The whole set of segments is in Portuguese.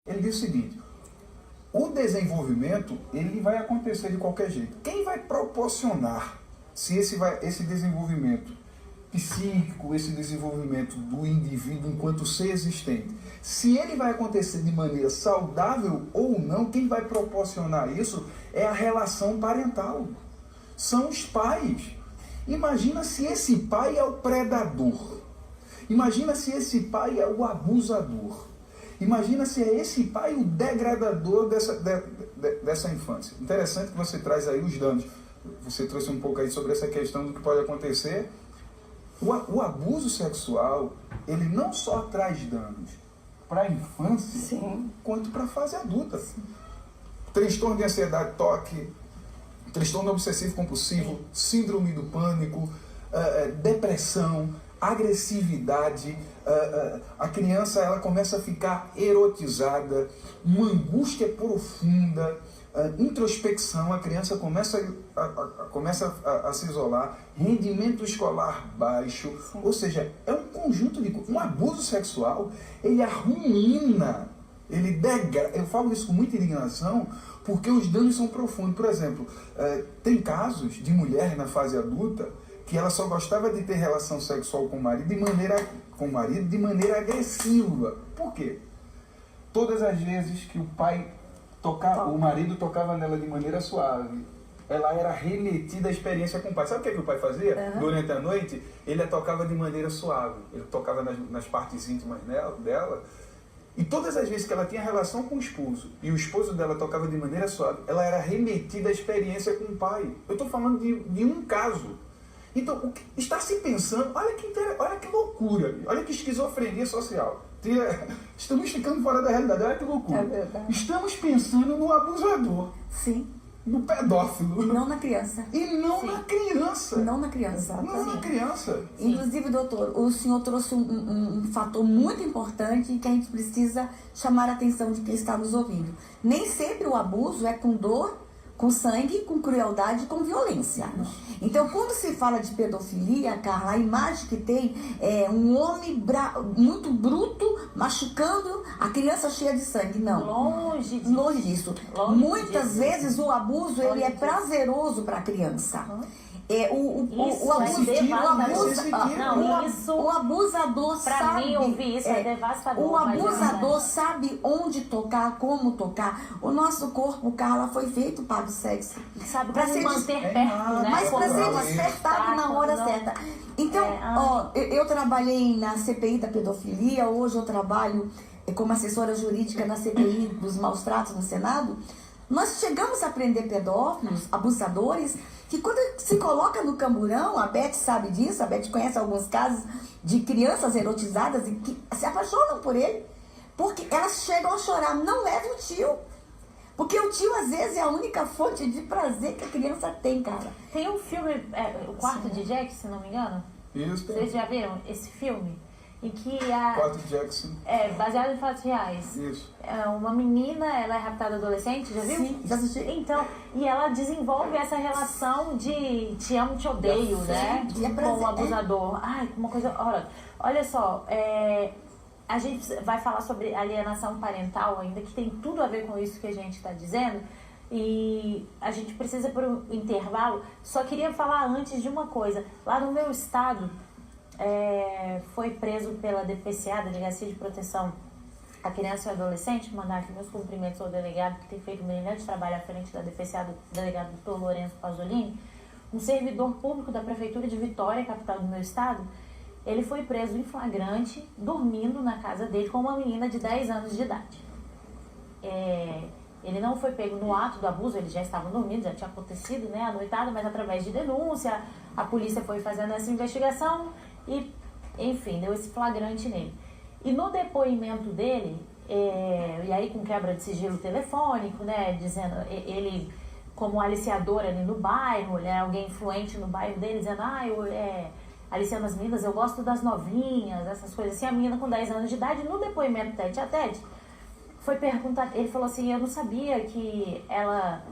Ele diz o seguinte: o desenvolvimento ele vai acontecer de qualquer jeito. Quem vai proporcionar se esse desenvolvimento psíquico, esse desenvolvimento do indivíduo enquanto ser existente, se ele vai acontecer de maneira saudável ou não, quem vai proporcionar isso é a relação parental. São os pais. Imagina se esse pai é o predador. Imagina se esse pai é o abusador. Imagina se é esse pai o degradador dessa infância. Interessante que você traz aí os danos. Você trouxe um pouco aí sobre essa questão do que pode acontecer. O abuso sexual, ele não só traz danos para a infância, sim, quanto para a fase adulta. Sim. Transtorno de ansiedade, toque, transtorno obsessivo compulsivo, síndrome do pânico, depressão, agressividade, a criança ela começa a ficar erotizada, uma angústia profunda, introspecção, a criança começa a se isolar, rendimento escolar baixo. Sim. Ou seja, é um conjunto de coisas. Um abuso sexual, ele arruína, ele degrada. Eu falo isso com muita indignação, porque os danos são profundos. Por exemplo, tem casos de mulher na fase adulta que ela só gostava de ter relação sexual com o marido de maneira agressiva. Por quê? Todas as vezes que o marido tocava nela de maneira suave, ela era remetida à experiência com o pai. Sabe o que o pai fazia? Durante a noite, ele a tocava de maneira suave. Ele tocava nas partes íntimas dela. E todas as vezes que ela tinha relação com o esposo, e o esposo dela tocava de maneira suave, ela era remetida à experiência com o pai. Eu estou falando de um caso. Então, está se pensando, olha que loucura, olha que esquizofrenia social. Estamos ficando fora da realidade, olha que loucura. É verdade. Estamos pensando no abusador. Sim. No pedófilo. E não na criança. E não Sim. na criança. Não na criança. Não na criança. Inclusive, doutor, o senhor trouxe um fator muito importante que a gente precisa chamar a atenção de quem está nos ouvindo. Nem sempre o abuso é com dor, com sangue, com crueldade, com violência. Então, quando se fala de pedofilia, Carla, a imagem que tem é um homem muito bruto, machucando a criança cheia de sangue. Não. Longe disso. Longe disso. Muitas vezes o abuso ele é prazeroso para a criança. O abusador sabe. Mim, ouvir isso é devastador. O abusador sabe onde tocar, como tocar. O nosso corpo, Carla, foi feito para o sexo. Sabe para se manter perto, né? Mas para ser despertado na hora certa. Então, eu trabalhei na CPI da pedofilia, hoje eu trabalho como assessora jurídica na CPI dos maus tratos no Senado. Nós chegamos a prender pedófilos, abusadores, que quando se coloca no camburão, a Beth sabe disso, a Beth conhece alguns casos de crianças erotizadas e que se apaixonam por ele, porque elas chegam a chorar, não leve o tio. Porque o tio, às vezes, é a única fonte de prazer que a criança tem, cara. Tem um filme, O Quarto de Jack, se não me engano. Isso. Vocês já viram esse filme? Em que Quarto de Jackson. Baseado em fatos reais. Isso. Uma menina, ela é raptada adolescente, já viu? Sim, já assisti. Então, e ela desenvolve essa relação de te amo, te odeio, né? Com o abusador. Ai, uma coisa... Olha só, a gente vai falar sobre alienação parental ainda, que tem tudo a ver com isso que a gente está dizendo. E a gente precisa por um intervalo. Só queria falar antes de uma coisa. Lá no meu estado... foi preso pela DPCA, Delegacia de Proteção à Criança e ao Adolescente. Mandar aqui meus cumprimentos ao delegado que tem feito um brilhante trabalho à frente da DPCA, do delegado Dr. Lourenço Pasolini, um servidor público da Prefeitura de Vitória, capital do meu estado. Ele foi preso em flagrante, dormindo na casa dele com uma menina de 10 anos de idade. Ele não foi pego no ato do abuso, eles já estavam dormindo, já tinha acontecido, né, a noitada, mas através de denúncia, a polícia foi fazendo essa investigação e, enfim, deu esse flagrante nele. E no depoimento dele, e aí com quebra de sigilo telefônico, né, dizendo, ele como aliciador ali no bairro, né, alguém influente no bairro dele, dizendo, aliciando as meninas, eu gosto das novinhas, essas coisas assim, a menina com 10 anos de idade, no depoimento tete a tete, foi perguntar, ele falou assim, eu não sabia que ela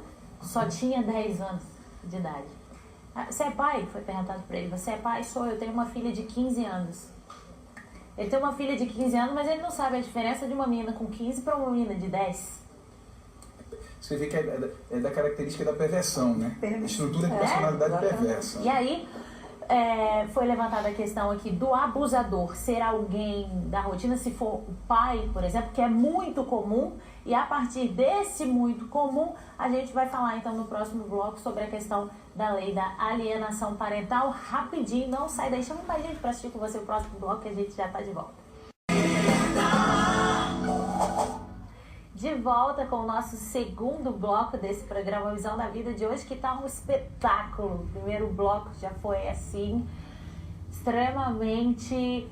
só tinha 10 anos de idade. Você é pai? Foi perguntado para ele. Você é pai? Sou, eu tenho uma filha de 15 anos. Ele tem uma filha de 15 anos, mas ele não sabe a diferença de uma menina com 15 para uma menina de 10. Você vê que é da característica da perversão, né? Estrutura de personalidade perversa. E aí, foi levantada a questão aqui do abusador ser alguém da rotina, se for o pai, por exemplo, que é muito comum, e a partir desse muito comum, a gente vai falar então no próximo bloco sobre a questão da lei da alienação parental. Rapidinho, não sai daí, chama pra gente pra assistir com você o próximo bloco que a gente já tá de volta. De volta com o nosso segundo bloco desse programa Visão da Vida de hoje, que tá um espetáculo. O primeiro bloco já foi assim, extremamente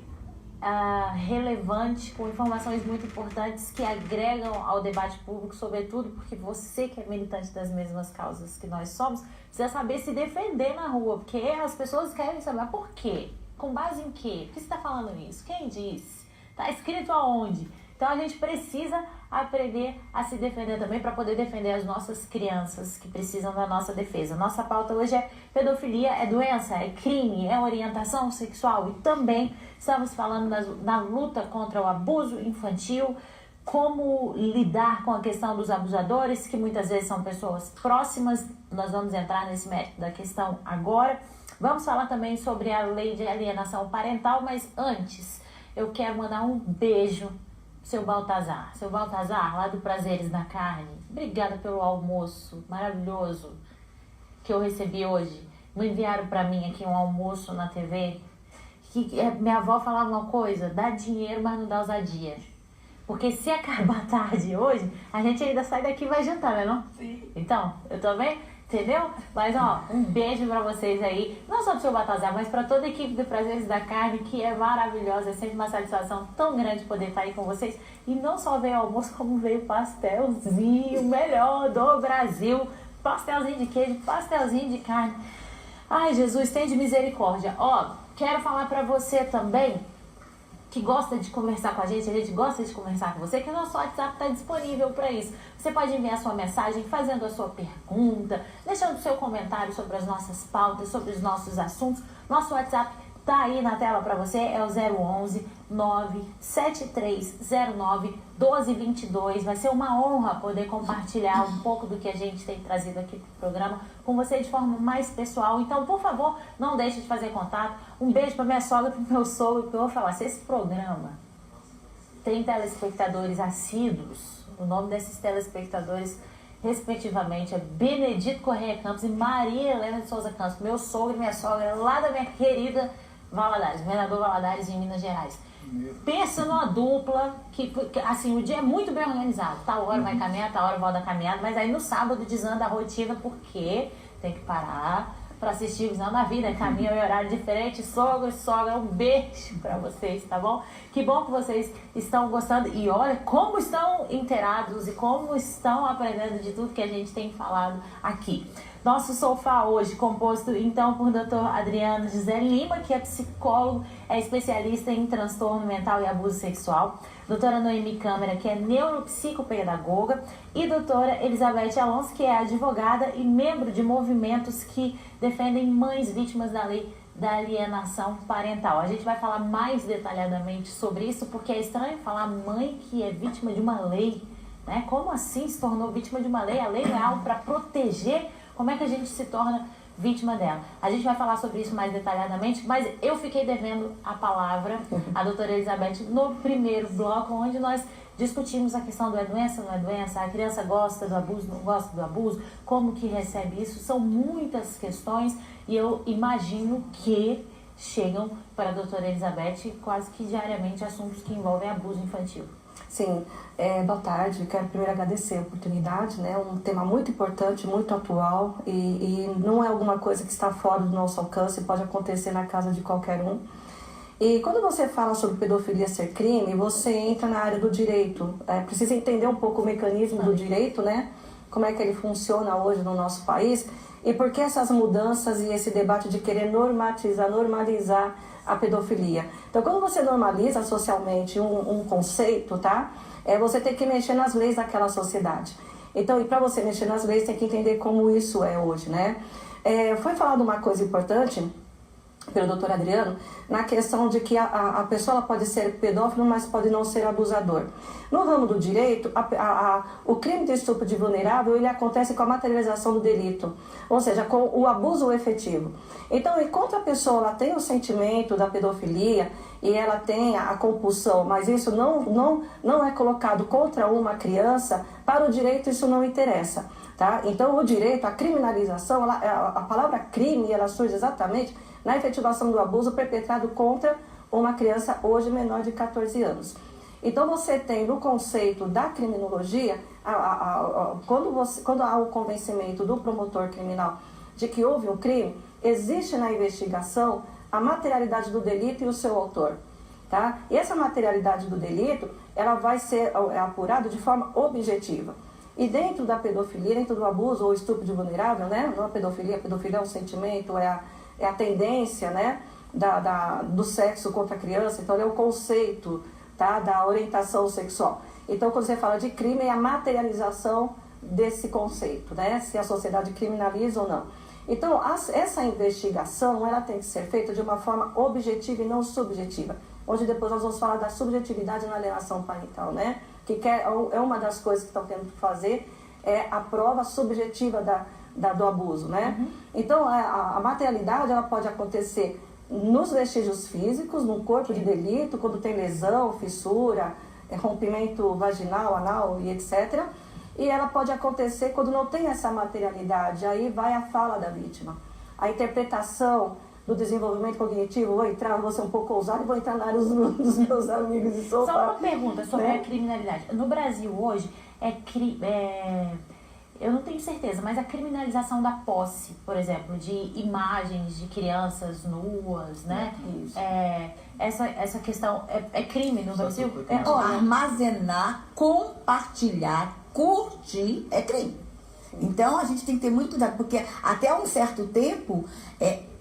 relevante, com informações muito importantes que agregam ao debate público, sobretudo porque você que é militante das mesmas causas que nós somos, precisa saber se defender na rua, porque as pessoas querem saber por quê, com base em quê, por que você está falando isso, quem disse, está escrito aonde. Então a gente precisa aprender a se defender também para poder defender as nossas crianças que precisam da nossa defesa. Nossa pauta hoje é pedofilia, é doença, é crime, é orientação sexual e também estamos falando da luta contra o abuso infantil, como lidar com a questão dos abusadores, que muitas vezes são pessoas próximas. Nós vamos entrar nesse mérito da questão agora. Vamos falar também sobre a lei de alienação parental, mas antes eu quero mandar um beijo Seu Baltazar, lá do Prazeres da Carne, obrigada pelo almoço maravilhoso que eu recebi hoje. Não enviaram para mim aqui um almoço na TV, que minha avó falava uma coisa, dá dinheiro, mas não dá ousadia. Porque se acabar tarde hoje, a gente ainda sai daqui e vai jantar, né não? Sim. Então, eu também, entendeu? Mas ó, um beijo pra vocês aí, não só pro seu Baltazar, mas pra toda a equipe do Prazeres da Carne, que é maravilhosa, é sempre uma satisfação tão grande poder estar aí com vocês. E não só veio almoço, como veio pastelzinho, melhor do Brasil, pastelzinho de queijo, pastelzinho de carne. Ai, Jesus, tem de misericórdia. Ó, quero falar pra você também, que gosta de conversar com a gente gosta de conversar com você, que o nosso WhatsApp está disponível para isso. Você pode enviar sua mensagem fazendo a sua pergunta, deixando o seu comentário sobre as nossas pautas, sobre os nossos assuntos. Nosso WhatsApp está aí na tela para você, é o 011 97309 1222. Vai ser uma honra poder compartilhar um pouco do que a gente tem trazido aqui para o programa com você de forma mais pessoal. Então, por favor, não deixe de fazer contato. Um beijo para minha sogra, para o meu sogro, porque eu vou falar, se esse programa tem telespectadores assíduos, o nome desses telespectadores, respectivamente, é Benedito Correia Campos e Maria Helena de Souza Campos, meu sogro e minha sogra, lá da minha querida Valadares, governador Valadares, em Minas Gerais. Pensa numa dupla que assim, o dia é muito bem organizado. Tal hora vai caminhar, tal hora volta a caminhada, mas aí no sábado desanda a rotina porque tem que parar para assistir Visão da Vida, caminho em horário diferente. Sogro e sogra, um beijo para vocês, tá bom? Que bom que vocês estão gostando e olha como estão inteirados e como estão aprendendo de tudo que a gente tem falado aqui. Nosso sofá hoje composto então por Dr. Adriano José Lima, que é psicólogo, é especialista em transtorno mental e abuso sexual. Doutora Noemi Câmara, que é neuropsicopedagoga. E doutora Elizabeth Alonso, que é advogada e membro de movimentos que defendem mães vítimas da lei da alienação parental. A gente vai falar mais detalhadamente sobre isso, porque é estranho falar mãe que é vítima de uma lei, né? Como assim se tornou vítima de uma lei? A lei é algo para proteger. Como é que a gente se torna vítima dela? A gente vai falar sobre isso mais detalhadamente, mas eu fiquei devendo a palavra à doutora Elizabeth no primeiro bloco, onde nós discutimos a questão do é doença, não é doença, a criança gosta do abuso, não gosta do abuso, como que recebe isso, são muitas questões e eu imagino que chegam para a doutora Elizabeth quase que diariamente assuntos que envolvem abuso infantil. Sim, boa tarde, quero primeiro agradecer a oportunidade, né? Um tema muito importante, muito atual e não é alguma coisa que está fora do nosso alcance, pode acontecer na casa de qualquer um. E quando você fala sobre pedofilia ser crime, você entra na área do direito, precisa entender um pouco o mecanismo do direito, né? Como é que ele funciona hoje no nosso país e por que essas mudanças e esse debate de querer normalizar a pedofilia. Então, quando você normaliza socialmente um conceito, tá? Você tem que mexer nas leis daquela sociedade. Então, e para você mexer nas leis, tem que entender como isso é hoje, né? Foi falado uma coisa importante, pelo doutor Adriano, na questão de que a pessoa ela pode ser pedófilo, mas pode não ser abusador. No ramo do direito, o crime de estupro de vulnerável, ele acontece com a materialização do delito, ou seja, com o abuso efetivo. Então, enquanto a pessoa ela tem o sentimento da pedofilia e ela tem a compulsão, mas isso não é colocado contra uma criança, para o direito isso não interessa. Tá? Então, o direito, a criminalização, a palavra crime, ela surge exatamente na efetivação do abuso perpetrado contra uma criança hoje menor de 14 anos. Então, você tem no conceito da criminologia, quando há o convencimento do promotor criminal de que houve um crime, existe na investigação a materialidade do delito e o seu autor. Tá? E essa materialidade do delito, ela vai ser apurada de forma objetiva. E dentro da pedofilia, dentro do abuso ou estupro de vulnerável, né? Não a pedofilia é um sentimento, é a tendência, né? Do sexo contra a criança, então é o conceito, tá? Da orientação sexual. Então, quando você fala de crime, é a materialização desse conceito, né? Se a sociedade criminaliza ou não. Então, essa investigação, ela tem que ser feita de uma forma objetiva e não subjetiva. Hoje, depois, nós vamos falar da subjetividade na alienação parental, né? Que é uma das coisas que estão tendo que fazer, é a prova subjetiva do abuso, né? Uhum. Então, a materialidade, ela pode acontecer nos vestígios físicos, no corpo de delito, quando tem lesão, fissura, rompimento vaginal, anal e etc. E ela pode acontecer quando não tem essa materialidade, aí vai a fala da vítima. A interpretação do desenvolvimento cognitivo, vou ser um pouco ousado e vou entrar na área dos meus amigos de sofá. Só uma pergunta sobre a criminalidade. No Brasil hoje, eu não tenho certeza, mas a criminalização da posse, por exemplo, de imagens de crianças nuas, né? Isso. Essa questão é crime no Brasil? Armazenar, compartilhar, curtir é crime. Então a gente tem que ter muito cuidado, porque até um certo tempo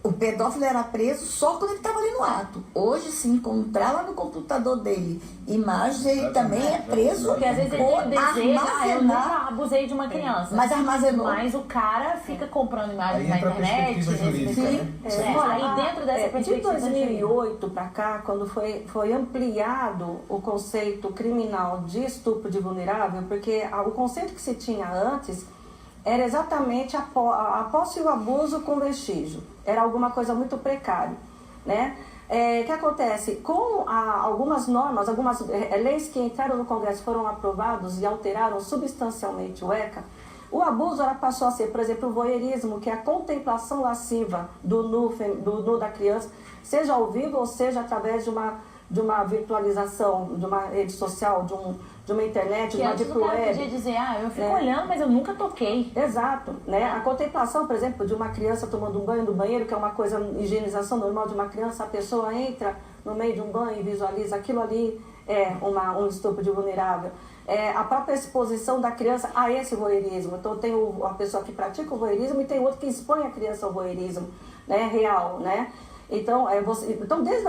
o pedófilo era preso só quando ele estava ali no ato. Hoje, se encontrava no computador dele imagem, ele também é preso. Porque às vezes ele deseja, eu nunca abusei de uma criança. Mas armazenou. Mas o cara fica comprando imagens na internet. Aí dentro dessa perspectiva. De 2008 para cá, quando foi ampliado o conceito criminal de estupro de vulnerável, porque o conceito que se tinha antes era exatamente a posse e o abuso com vestígio. Era alguma coisa muito precária, né? O que acontece? Com algumas normas, algumas leis que entraram no Congresso foram aprovadas e alteraram substancialmente o ECA, o abuso passou a ser, por exemplo, o voyeurismo, que é a contemplação lasciva do nu da criança, seja ao vivo ou seja através de uma virtualização, de uma rede social, de uma internet, de uma deep web. Que podia dizer, eu fico olhando, mas eu nunca toquei. Exato, né? A contemplação, por exemplo, de uma criança tomando um banho no banheiro, que é uma coisa, higienização normal de uma criança, a pessoa entra no meio de um banho e visualiza aquilo ali, um estupro de vulnerável. A própria exposição da criança a esse voyeurismo. Então tem a pessoa que pratica o voyeurismo e tem outro que expõe a criança ao voyeurismo, né? Real, né? Então, desde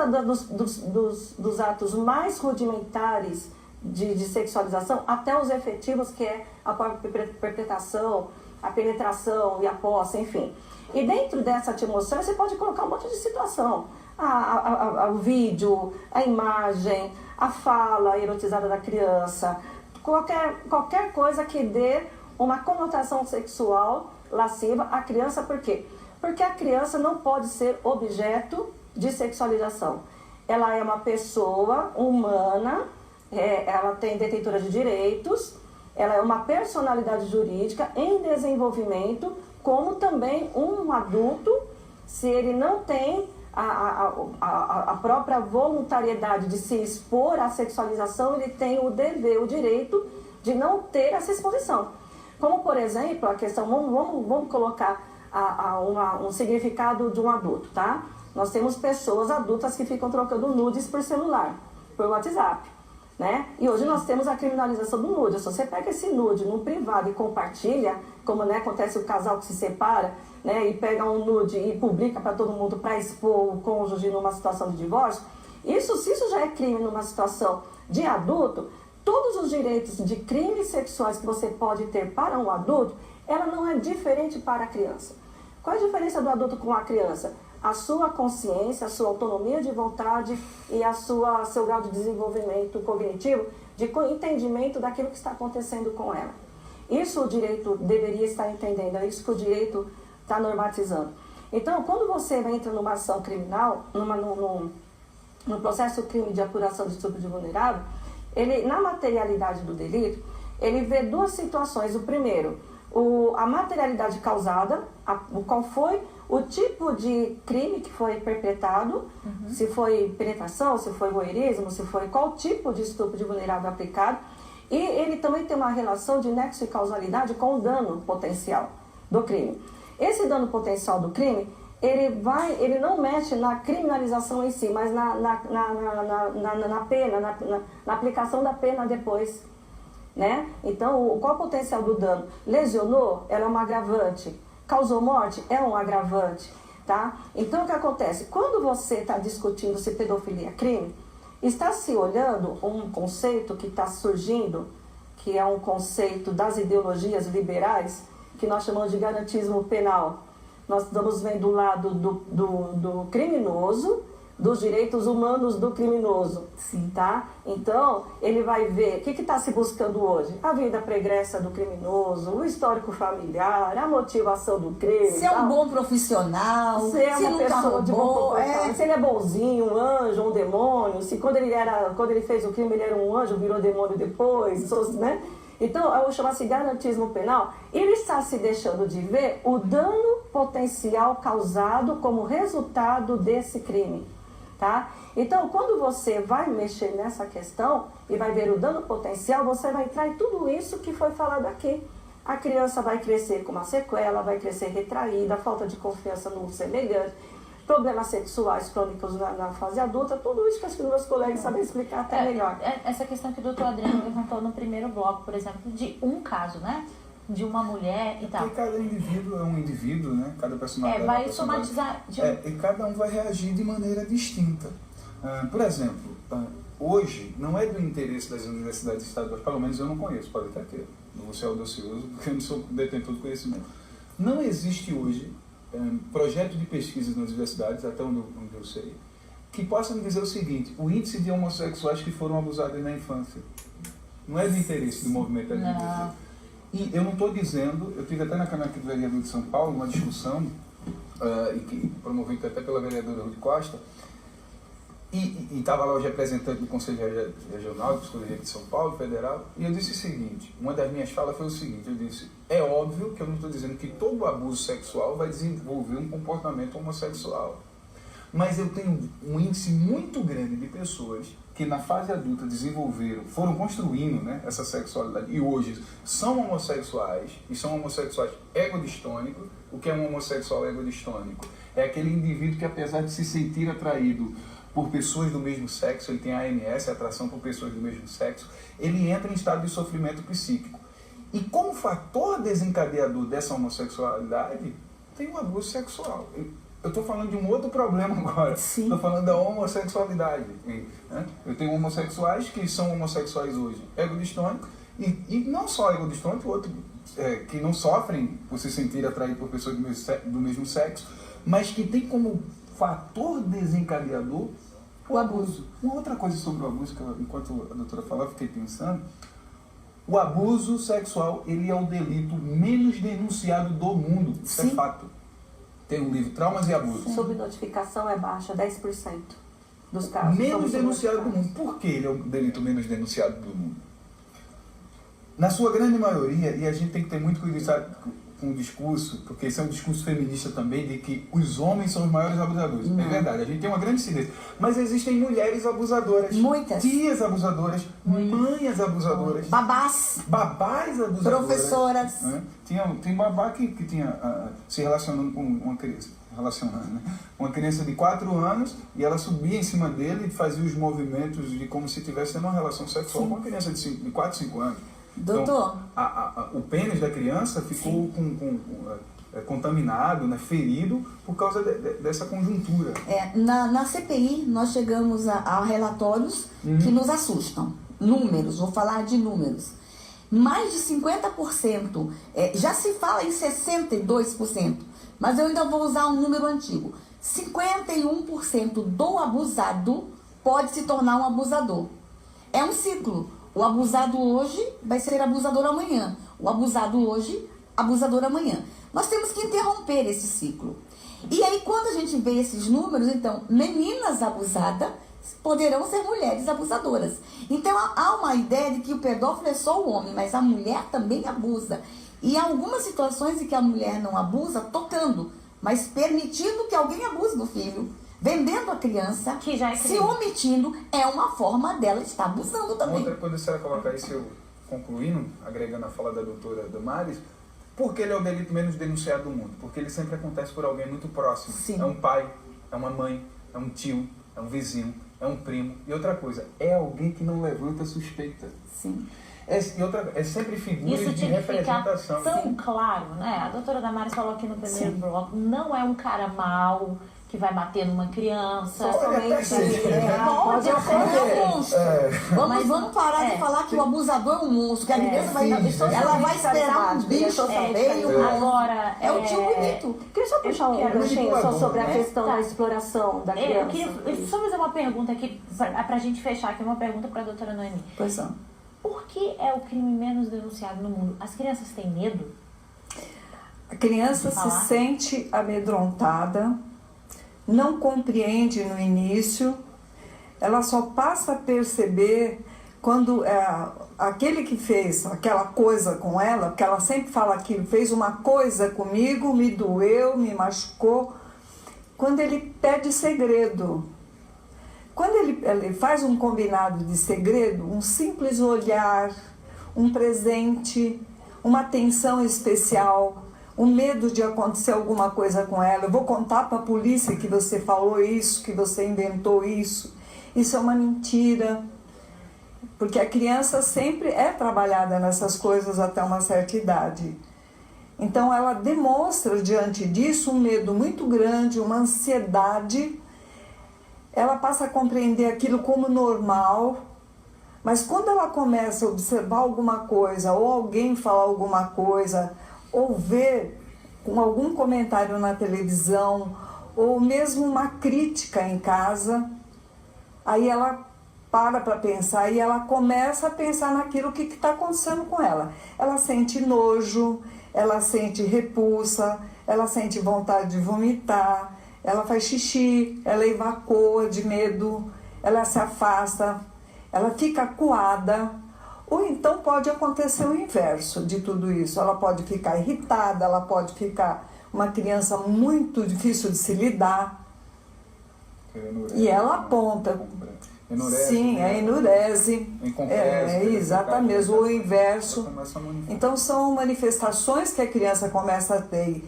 dos atos mais rudimentares de sexualização até os efetivos, que é a própria perpetração, a penetração e a posse, enfim. E dentro dessa atmosfera você pode colocar um monte de situação. O vídeo, a imagem, a fala erotizada da criança, qualquer coisa que dê uma conotação sexual lasciva à criança. Por quê? Porque a criança não pode ser objeto de sexualização. Ela é uma pessoa humana, ela tem detentora de direitos, ela é uma personalidade jurídica em desenvolvimento, como também um adulto, se ele não tem a própria voluntariedade de se expor à sexualização, ele tem o dever, o direito de não ter essa exposição. Como, por exemplo, a questão, vamos colocar um significado de um adulto, tá? Nós temos pessoas adultas que ficam trocando nudes por celular, por WhatsApp, né? E hoje nós temos a criminalização do nude. Se você pega esse nude no privado e compartilha, como, né, acontece o casal que se separa, né, e pega um nude e publica para todo mundo para expor o cônjuge numa situação de divórcio, se isso já é crime numa situação de adulto, todos os direitos de crimes sexuais que você pode ter para um adulto, ela não é diferente para a criança. Qual é a diferença do adulto com a criança? a sua consciência, a sua autonomia de vontade e seu grau de desenvolvimento cognitivo, de entendimento daquilo que está acontecendo com ela. Isso o direito deveria estar entendendo, é isso que o direito está normatizando. Então, quando você entra numa ação criminal, no processo crime de apuração de estupro de vulnerável, ele, na materialidade do delito, ele vê duas situações. O primeiro, a materialidade causada, qual foi o tipo de crime que foi perpetrado, se foi penetração, se foi voyeurismo, se foi qual tipo de estupro de vulnerável aplicado, e ele também tem uma relação de nexo e causalidade com o dano potencial do crime. Esse dano potencial do crime, ele não mexe na criminalização em si, mas na pena, na aplicação da pena depois, né? Então, qual o potencial do dano? Lesionou? Ela é um agravante. Causou morte? É um agravante, tá? Então, o que acontece? Quando você está discutindo se pedofilia é crime, está se olhando um conceito que está surgindo, que é um conceito das ideologias liberais, que nós chamamos de garantismo penal. Nós estamos vendo o lado do criminoso, dos direitos humanos do criminoso. Sim. Tá? Então, ele vai ver o que está se buscando hoje. A vida pregressa do criminoso, o histórico familiar, a motivação do crime. Se é um bom profissional, se é uma pessoa de bom comportamento, se ele é bonzinho, um anjo, um demônio, se quando ele fez o crime ele era um anjo, virou demônio depois, né? Então, eu vou chamar assim garantismo penal. Ele está se deixando de ver o dano potencial causado como resultado desse crime, tá? Então, quando você vai mexer nessa questão e vai ver o dano potencial, você vai entrar em tudo isso que foi falado aqui. A criança vai crescer com uma sequela, vai crescer retraída, falta de confiança no semelhante, problemas sexuais crônicos na fase adulta, tudo isso que acho que meus colegas sabem explicar até melhor. Essa questão que o doutor Adriano levantou no primeiro bloco, por exemplo, de um caso, né? De uma mulher e tal. Porque cada indivíduo é um indivíduo, né? Cada personalidade vai somatizar. E cada um vai reagir de maneira distinta. Por exemplo, hoje não é do interesse das universidades estaduais, pelo menos eu não conheço, pode até ter, não vou ser audacioso, porque eu não sou detentor de conhecimento. Não existe hoje projeto de pesquisa nas universidades, até onde eu sei, que possa me dizer o seguinte: o índice de homossexuais que foram abusados na infância não é de interesse do movimento LGBT. E eu não estou dizendo, eu tive até na Câmara do Vereador de São Paulo uma discussão, e que promovida até pela vereadora Ruth Costa, e estava lá o representante do Conselho Regional do Escolha de São Paulo, federal, e eu disse o seguinte, uma das minhas falas foi o seguinte, eu disse: é óbvio que eu não estou dizendo que todo abuso sexual vai desenvolver um comportamento homossexual, mas eu tenho um índice muito grande de pessoas que na fase adulta foram construindo, né, essa sexualidade, e hoje são homossexuais, e são homossexuais egodistônicos. O que é um homossexual egodistônico? É aquele indivíduo que, apesar de se sentir atraído por pessoas do mesmo sexo, ele tem a AMS, atração por pessoas do mesmo sexo, ele entra em estado de sofrimento psíquico. E como fator desencadeador dessa homossexualidade, tem o abuso sexual. Eu estou falando de um outro problema agora. Estou falando da homossexualidade. Né? Eu tenho homossexuais que são homossexuais hoje, egodistônicos, e não só egodistônicos, outros que não sofrem por se sentir atraídos por pessoas do mesmo sexo, mas que tem como fator desencadeador o abuso. Uma outra coisa sobre o abuso, que enquanto a doutora falava, fiquei pensando: o abuso sexual, ele é o delito menos denunciado do mundo. Isso é fato. Tem um livro, Traumas e Abusos. Subnotificação é baixa, 10% dos casos. Menos denunciado do mundo. Por que ele é o delito menos denunciado do mundo? Na sua grande maioria, e a gente tem que ter muito cuidado com o discurso, porque esse é um discurso feminista também, de que os homens são os maiores abusadores. É verdade, a gente tem uma grande incidência. Mas existem mulheres abusadoras. Muitas. Tias abusadoras, mães abusadoras. Babás. Babás abusadoras. Professoras. Né? Tem babá que tinha se relacionando com uma criança. Uma criança de 4 anos, e ela subia em cima dele e fazia os movimentos de como se estivesse tendo uma relação sexual com uma criança de 4, 5 anos. Doutor, então, o pênis da criança ficou contaminado, né, ferido, por causa dessa conjuntura. Na CPI, nós chegamos a relatórios que nos assustam. Números, vou falar de números. Mais de 50%, já se fala em 62%, mas eu ainda vou usar um número antigo. 51% do abusado pode se tornar um abusador. É um ciclo. O abusado hoje vai ser abusador amanhã. O abusado hoje, abusador amanhã. Nós temos que interromper esse ciclo. E aí, quando a gente vê esses números, então, meninas abusadas poderão ser mulheres abusadoras. Então, há uma ideia de que o pedófilo é só o homem, mas a mulher também abusa. E há algumas situações em que a mulher não abusa tocando, mas permitindo que alguém abuse do filho, vendendo a criança, que já é se omitindo, é uma forma dela estar abusando também. Outra coisa, se ela colocar isso, eu concluindo, agregando a fala da doutora Damares, porque ele é o delito menos denunciado do mundo? Porque ele sempre acontece por alguém muito próximo. Sim. É um pai, é uma mãe, é um tio, é um vizinho, é um primo. E outra coisa, é alguém que não levanta suspeita. Sim. É sempre figuras Isso de tinha que ficar representação. tão claro, né? A doutora Damares falou aqui no primeiro bloco, não é um cara mau que vai bater numa criança. Vamos parar de falar que o abusador é um monstro, que a criança ela vai esperar um bicho feio. Agora, é o tio bonito. Queria só puxar um ganchinho só sobre a questão da exploração da criança. Eu queria só fazer uma pergunta aqui, pra gente fechar aqui, uma pergunta pra doutora Noemi. Pois não. Por que é o crime menos denunciado no mundo? As crianças têm medo? A criança se sente amedrontada, não compreende no início, ela só passa a perceber quando aquele que fez aquela coisa com ela, porque ela sempre fala aquilo, fez uma coisa comigo, me doeu, me machucou, quando ele pede segredo. Quando ele faz um combinado de segredo, um simples olhar, um presente, uma atenção especial, o medo de acontecer alguma coisa com ela, eu vou contar para a polícia que você falou isso, que você inventou isso. Isso é uma mentira, porque a criança sempre é trabalhada nessas coisas até uma certa idade. Então ela demonstra diante disso um medo muito grande, uma ansiedade. Ela passa a compreender aquilo como normal, mas quando ela começa a observar alguma coisa, ou alguém falar alguma coisa, ou ver com algum comentário na televisão, ou mesmo uma crítica em casa, aí ela para pensar e ela começa a pensar naquilo que está acontecendo com ela. Ela sente nojo, ela sente repulsa, ela sente vontade de vomitar, ela faz xixi, ela evacua de medo, ela se afasta, ela fica acuada. Ou então pode acontecer o inverso de tudo isso. Ela pode ficar irritada, ela pode ficar uma criança muito difícil de se lidar. E ela aponta. Enurese, sim, é enurese. Exatamente, ou o inverso. Então são manifestações que a criança começa a ter.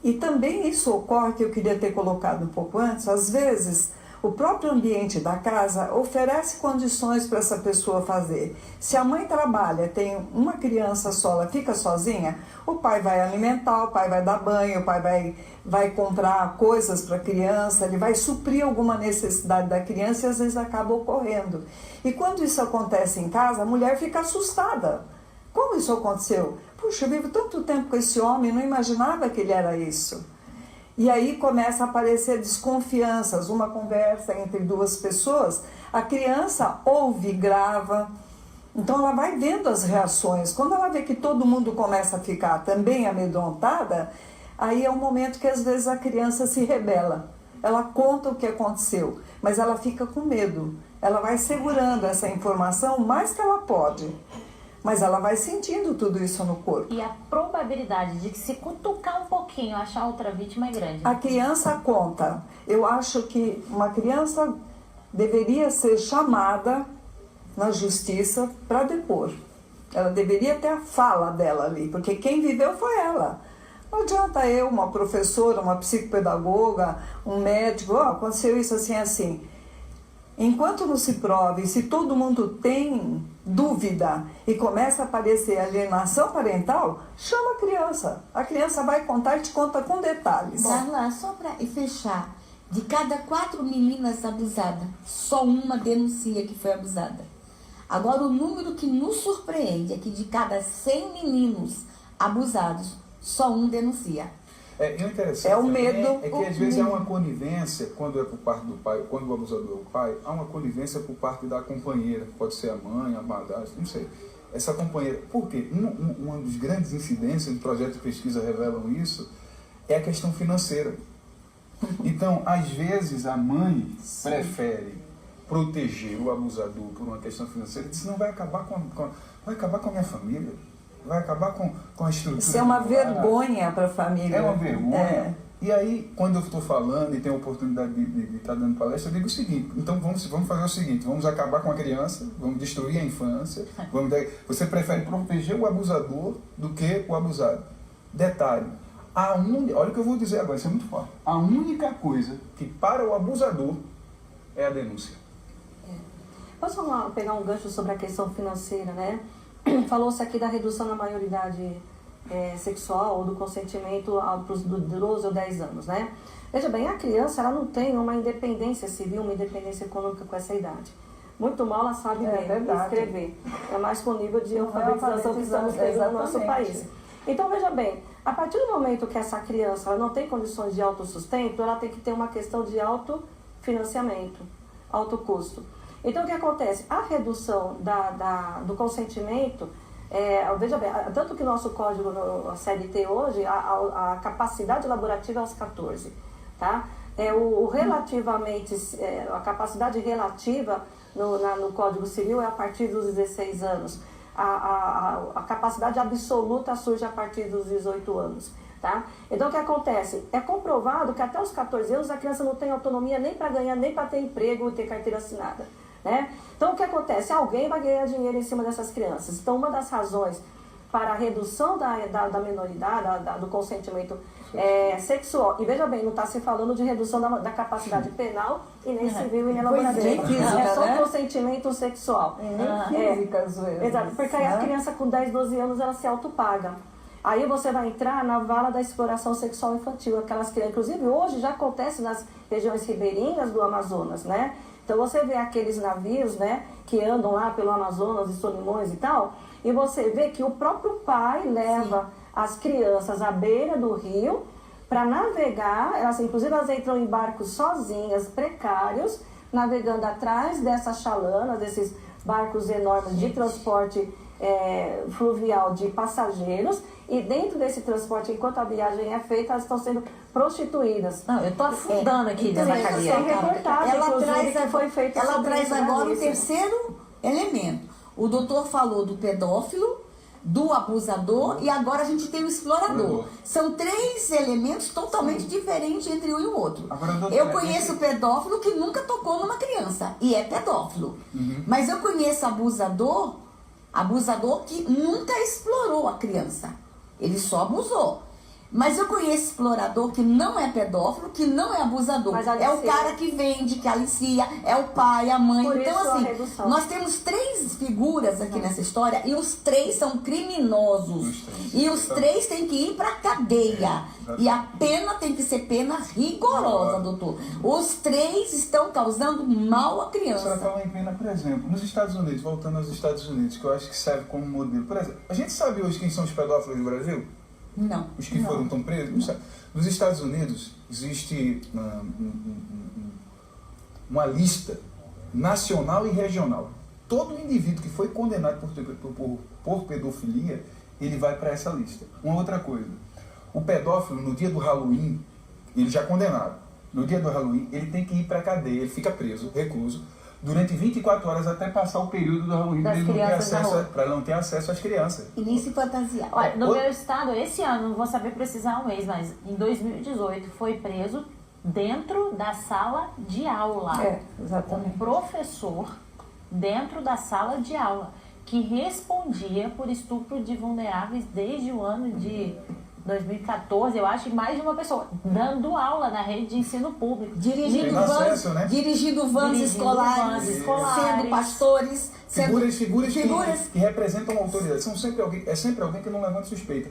E também isso ocorre, que eu queria ter colocado um pouco antes, às vezes o próprio ambiente da casa oferece condições para essa pessoa fazer. Se a mãe trabalha, tem uma criança só, ela fica sozinha, o pai vai alimentar, o pai vai dar banho, o pai vai comprar coisas para a criança, ele vai suprir alguma necessidade da criança e às vezes acaba ocorrendo. E quando isso acontece em casa, a mulher fica assustada. Como isso aconteceu? Puxa, eu vivo tanto tempo com esse homem, não imaginava que ele era isso. E aí começa a aparecer desconfianças, uma conversa entre duas pessoas, a criança ouve, grava, então ela vai vendo as reações. Quando ela vê que todo mundo começa a ficar também amedrontada, aí é um momento que às vezes a criança se rebela. Ela conta o que aconteceu, mas ela fica com medo. Ela vai segurando essa informação o mais que ela pode. Mas ela vai sentindo tudo isso no corpo. E a probabilidade de que se cutucar um pouquinho, achar outra vítima é grande. A criança conta. Eu acho que uma criança deveria ser chamada na justiça para depor. Ela deveria ter a fala dela ali, porque quem viveu foi ela. Não adianta eu, uma professora, uma psicopedagoga, um médico, aconteceu isso assim, assim. Enquanto não se prove, se todo mundo tem dúvida e começa a aparecer alienação parental, chama a criança. A criança vai contar e te conta com detalhes. Darla, só para fechar, de cada 4 meninas abusadas, só uma denuncia que foi abusada. Agora, o número que nos surpreende é que de cada 100 meninos abusados, só um denuncia. E o interessante É o medo. é que às vezes há uma conivência, quando é por parte do pai, quando o abusador é o pai, há uma conivência por parte da companheira, pode ser a mãe, a madrasta, não sei. Essa companheira, por quê? Um dos grandes incidentes, um projeto de pesquisa revelam isso, é a questão financeira. Então, às vezes, a mãe prefere proteger o abusador por uma questão financeira, diz, não vai acabar com a minha família, vai acabar com a estrutura. Isso é uma vergonha para a família. É uma vergonha. E aí, quando eu estou falando e tenho a oportunidade de estar dando palestra, eu digo o seguinte, então vamos fazer o seguinte, vamos acabar com a criança, vamos destruir a infância, você prefere proteger o abusador do que o abusado. Detalhe, olha o que eu vou dizer agora, isso é muito forte. A única coisa que para o abusador é a denúncia. Posso pegar um gancho sobre a questão financeira, né? Falou-se aqui da redução da maioridade sexual ou do consentimento para os 12 ou 10 anos, né? Veja bem, a criança ela não tem uma independência civil, uma independência econômica com essa idade. Muito mal ela sabe ler e escrever. É mais com o nível de alfabetização que estamos tendo no nosso país. Então, veja bem, a partir do momento que essa criança ela não tem condições de autossustento, ela tem que ter uma questão de autofinanciamento, autocusto. Então, o que acontece? A redução do consentimento, veja bem, tanto que nosso código, a CLT hoje, a capacidade laborativa é aos 14, tá? A capacidade relativa no Código Civil é a partir dos 16 anos. A capacidade absoluta surge a partir dos 18 anos. Tá? Então, o que acontece? É comprovado que até os 14 anos a criança não tem autonomia nem para ganhar, nem para ter emprego e ter carteira assinada. Né? Então, o que acontece? Alguém vai ganhar dinheiro em cima dessas crianças. Então, uma das razões para a redução da menoridade, do consentimento sexual, e veja bem, não está se falando de redução da capacidade penal e nem civil e nem laborativa. É só consentimento sexual. Física, às vezes. Exato, porque aí a criança com 10, 12 anos ela se autopaga. Aí você vai entrar na vala da exploração sexual infantil, aquelas crianças, inclusive hoje já acontece nas regiões ribeirinhas do Amazonas, né? Então você vê aqueles navios, né, que andam lá pelo Amazonas e Solimões e tal, e você vê que o próprio pai leva as crianças à beira do rio para navegar, inclusive elas entram em barcos sozinhas, precários, navegando atrás dessas chalanas, desses barcos enormes de transporte fluvial de passageiros, e dentro desse transporte, enquanto a viagem é feita, elas estão sendo prostituídas. Não, eu estou afundando aqui nessa cadeia. Tem reportagem, que foi feita ela sobre traz isso, agora o isso. terceiro elemento. O doutor falou do pedófilo, do abusador e agora a gente tem o explorador. São 3 elementos totalmente diferentes entre um e o outro. Agora, doutor, eu conheço pedófilo que nunca tocou numa criança e é pedófilo. Mas eu conheço abusador que nunca explorou a criança. Ele só abusou. Mas eu conheço explorador que não é pedófilo, que não é abusador. É o cara que vende, que alicia, é o pai, a mãe. Por então, isso, assim, nós temos 3 figuras aqui nessa história e os 3 são criminosos. E os 3 têm que ir pra cadeia. E a pena tem que ser pena rigorosa, doutor. Os 3 estão causando mal à A criança. senhora fala em pena, por exemplo, nos Estados Unidos, voltando aos Estados Unidos, que eu acho que serve como modelo. Por exemplo, a gente sabe hoje quem são os pedófilos do Brasil? Não. Os que foram tão presos? Não sabe. Nos Estados Unidos existe uma lista nacional e regional. Todo indivíduo que foi condenado por pedofilia, ele vai para essa lista. Uma outra coisa, o pedófilo no dia do Halloween, ele já é condenado. No dia do Halloween, ele tem que ir para a cadeia, ele fica preso, recluso, durante 24 horas até passar o período do Halloween, para ele não ter acesso às crianças. E nem se fantasiar. Olha, no meu estado, esse ano, não vou saber precisar o mês, mas em 2018 foi preso dentro da sala de aula. Exatamente. Um professor dentro da sala de aula que respondia por estupro de vulneráveis desde o ano de 2014, eu acho, mais de uma pessoa dando aula na rede de ensino público. Dirigindo vans escolares, sendo pastores, figuras que representam a autoridade. É sempre alguém que não levanta suspeita.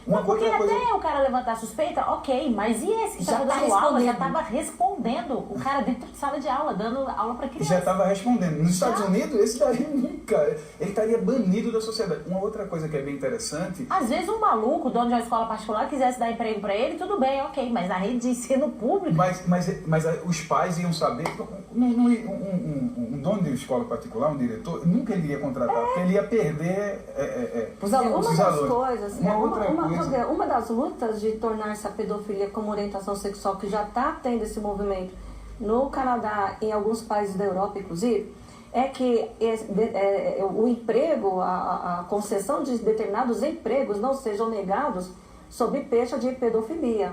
Não, porque até o cara levantar suspeita, ok, mas e esse que estava dando aula já estava respondendo, o cara dentro de sala de aula, dando aula para criança. Já estava respondendo. Nos Estados Unidos, esse daí nunca, ele estaria banido da sociedade. Uma outra coisa que é bem interessante... Às vezes um maluco, dono de uma escola particular, quisesse dar emprego para ele, tudo bem, ok, mas na rede de ensino público... Mas os pais iam saber, um dono de escola particular, um diretor, nunca ele iria contratar, porque ele ia perder os alunos. Uma das lutas de tornar-se a pedofilia como orientação sexual, que já está tendo esse movimento no Canadá e em alguns países da Europa, inclusive, é que o emprego, a concessão de determinados empregos não sejam negados sob pecha de pedofobia.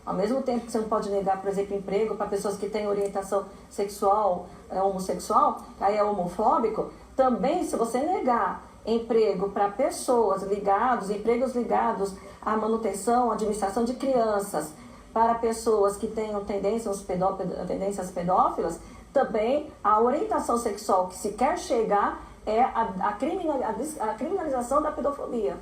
Ao mesmo tempo que você não pode negar, por exemplo, emprego para pessoas que têm orientação sexual, homossexual, aí é homofóbico, também se você negar emprego para pessoas empregos ligados à manutenção, à administração de crianças, para pessoas que tenham tendências pedófilas, também a orientação sexual que se quer chegar é a criminalização da pedofobia.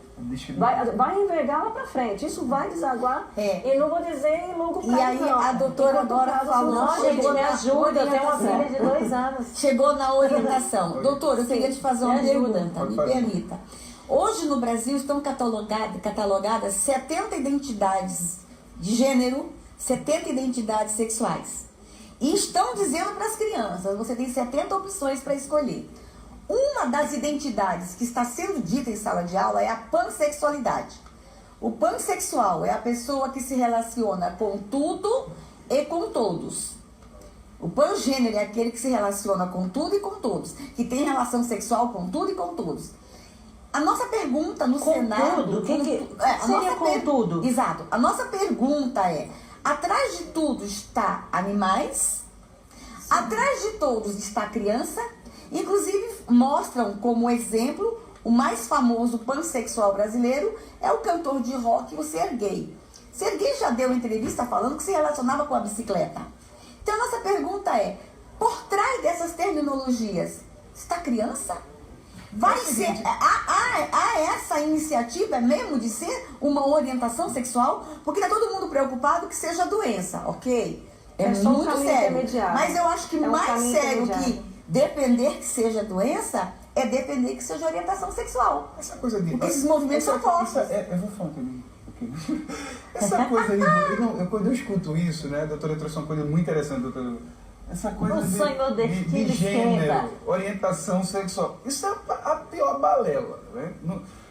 Vai envergar lá pra frente. Isso vai desaguar. E não vou dizer em longo prazo. E aí a doutora agora falou, gente, me ajuda, eu tenho uma filha de 2 anos. Chegou na orientação. Doutora, eu queria te fazer uma pergunta, me permita. Hoje no Brasil estão catalogadas 70 identidades de gênero, 70 identidades sexuais. E estão dizendo para as crianças, você tem 70 opções para escolher. Uma das identidades que está sendo dita em sala de aula é a pansexualidade. O pansexual é a pessoa que se relaciona com tudo e com todos. O pangênero é aquele que se relaciona com tudo e com todos, que tem relação sexual com tudo e com todos. A nossa pergunta no Senado... Seria com tudo? Exato. A nossa pergunta é, atrás de tudo está animais, atrás de todos está criança. Inclusive, mostram como exemplo, o mais famoso pansexual brasileiro é o cantor de rock, o Serguei. Serguei já deu uma entrevista falando que se relacionava com a bicicleta. Então, a nossa pergunta é, por trás dessas terminologias, está criança? Vai ser... Há essa iniciativa mesmo de ser uma orientação sexual? Porque está todo mundo preocupado que seja doença, ok? É muito sério. Mas eu acho que mais sério que... depender que seja doença, é depender que seja orientação sexual. Essa coisa de... Porque esses movimentos são fortes. Eu vou falar também. Essa coisa aí, quando eu escuto isso, né, a doutora trouxe uma coisa muito interessante, doutora. Essa coisa de gênero, orientação sexual. Isso é a pior balela, né?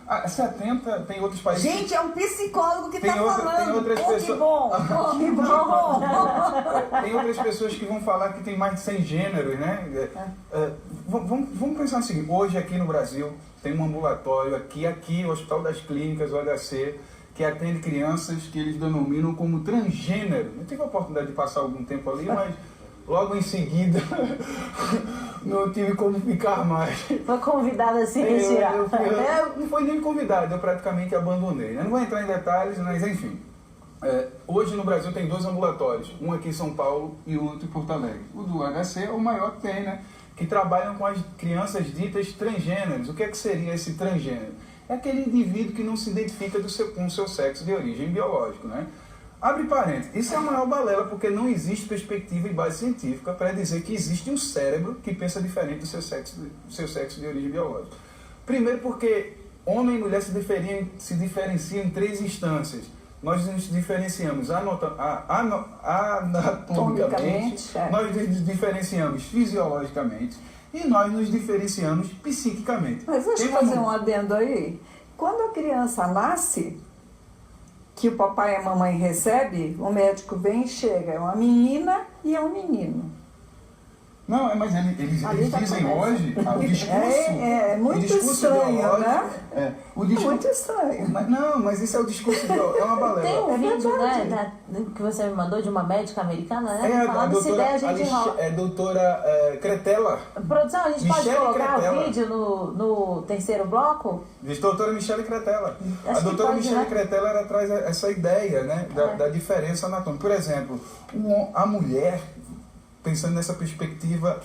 A 70 tem outros países... Gente, é um psicólogo que está falando. Tem outras pessoas... Que bom! Que bom! Tem outras pessoas que vão falar que tem mais de 100 gêneros, né? Vamos pensar assim, hoje aqui no Brasil tem um ambulatório, aqui o Hospital das Clínicas, o HC, que atende crianças que eles denominam como transgênero. Eu tive a oportunidade de passar algum tempo ali, mas... logo em seguida, não tive como ficar mais. Foi convidado a se retirar. Não foi nem convidado, eu praticamente abandonei. Eu não vou entrar em detalhes, mas enfim. Hoje no Brasil tem 2 ambulatórios, um aqui em São Paulo e outro em Porto Alegre. O do HC é o maior que tem, né? Que trabalham com as crianças ditas transgêneros. O que é que seria esse transgênero? É aquele indivíduo que não se identifica com o seu sexo de origem biológico, né? Abre parênteses, isso é a maior balela porque não existe perspectiva e base científica para dizer que existe um cérebro que pensa diferente do seu sexo de origem biológica. Primeiro porque homem e mulher se diferenciam em 3 instâncias. Nós nos diferenciamos anatomicamente, nós nos diferenciamos fisiologicamente e nós nos diferenciamos psiquicamente. Mas deixa eu fazer um adendo aí. Quando a criança nasce... que o papai e a mamãe recebe, o médico vem e chega, é uma menina e é um menino. Não, mas eles dizem hoje, o discurso... É muito estranho, né? O discurso, muito estranho. Mas isso é o discurso biológico, é uma balela. Tem um vídeo, né, que você me mandou de uma médica americana, né? Falando se der, a gente rola. É a doutora Cretella. Produção, a gente pode colocar o vídeo no terceiro bloco? Diz doutora Michele Cretella. A doutora Michele Cretella ela traz essa ideia, né, da diferença anatômica. Por exemplo, a mulher... pensando nessa perspectiva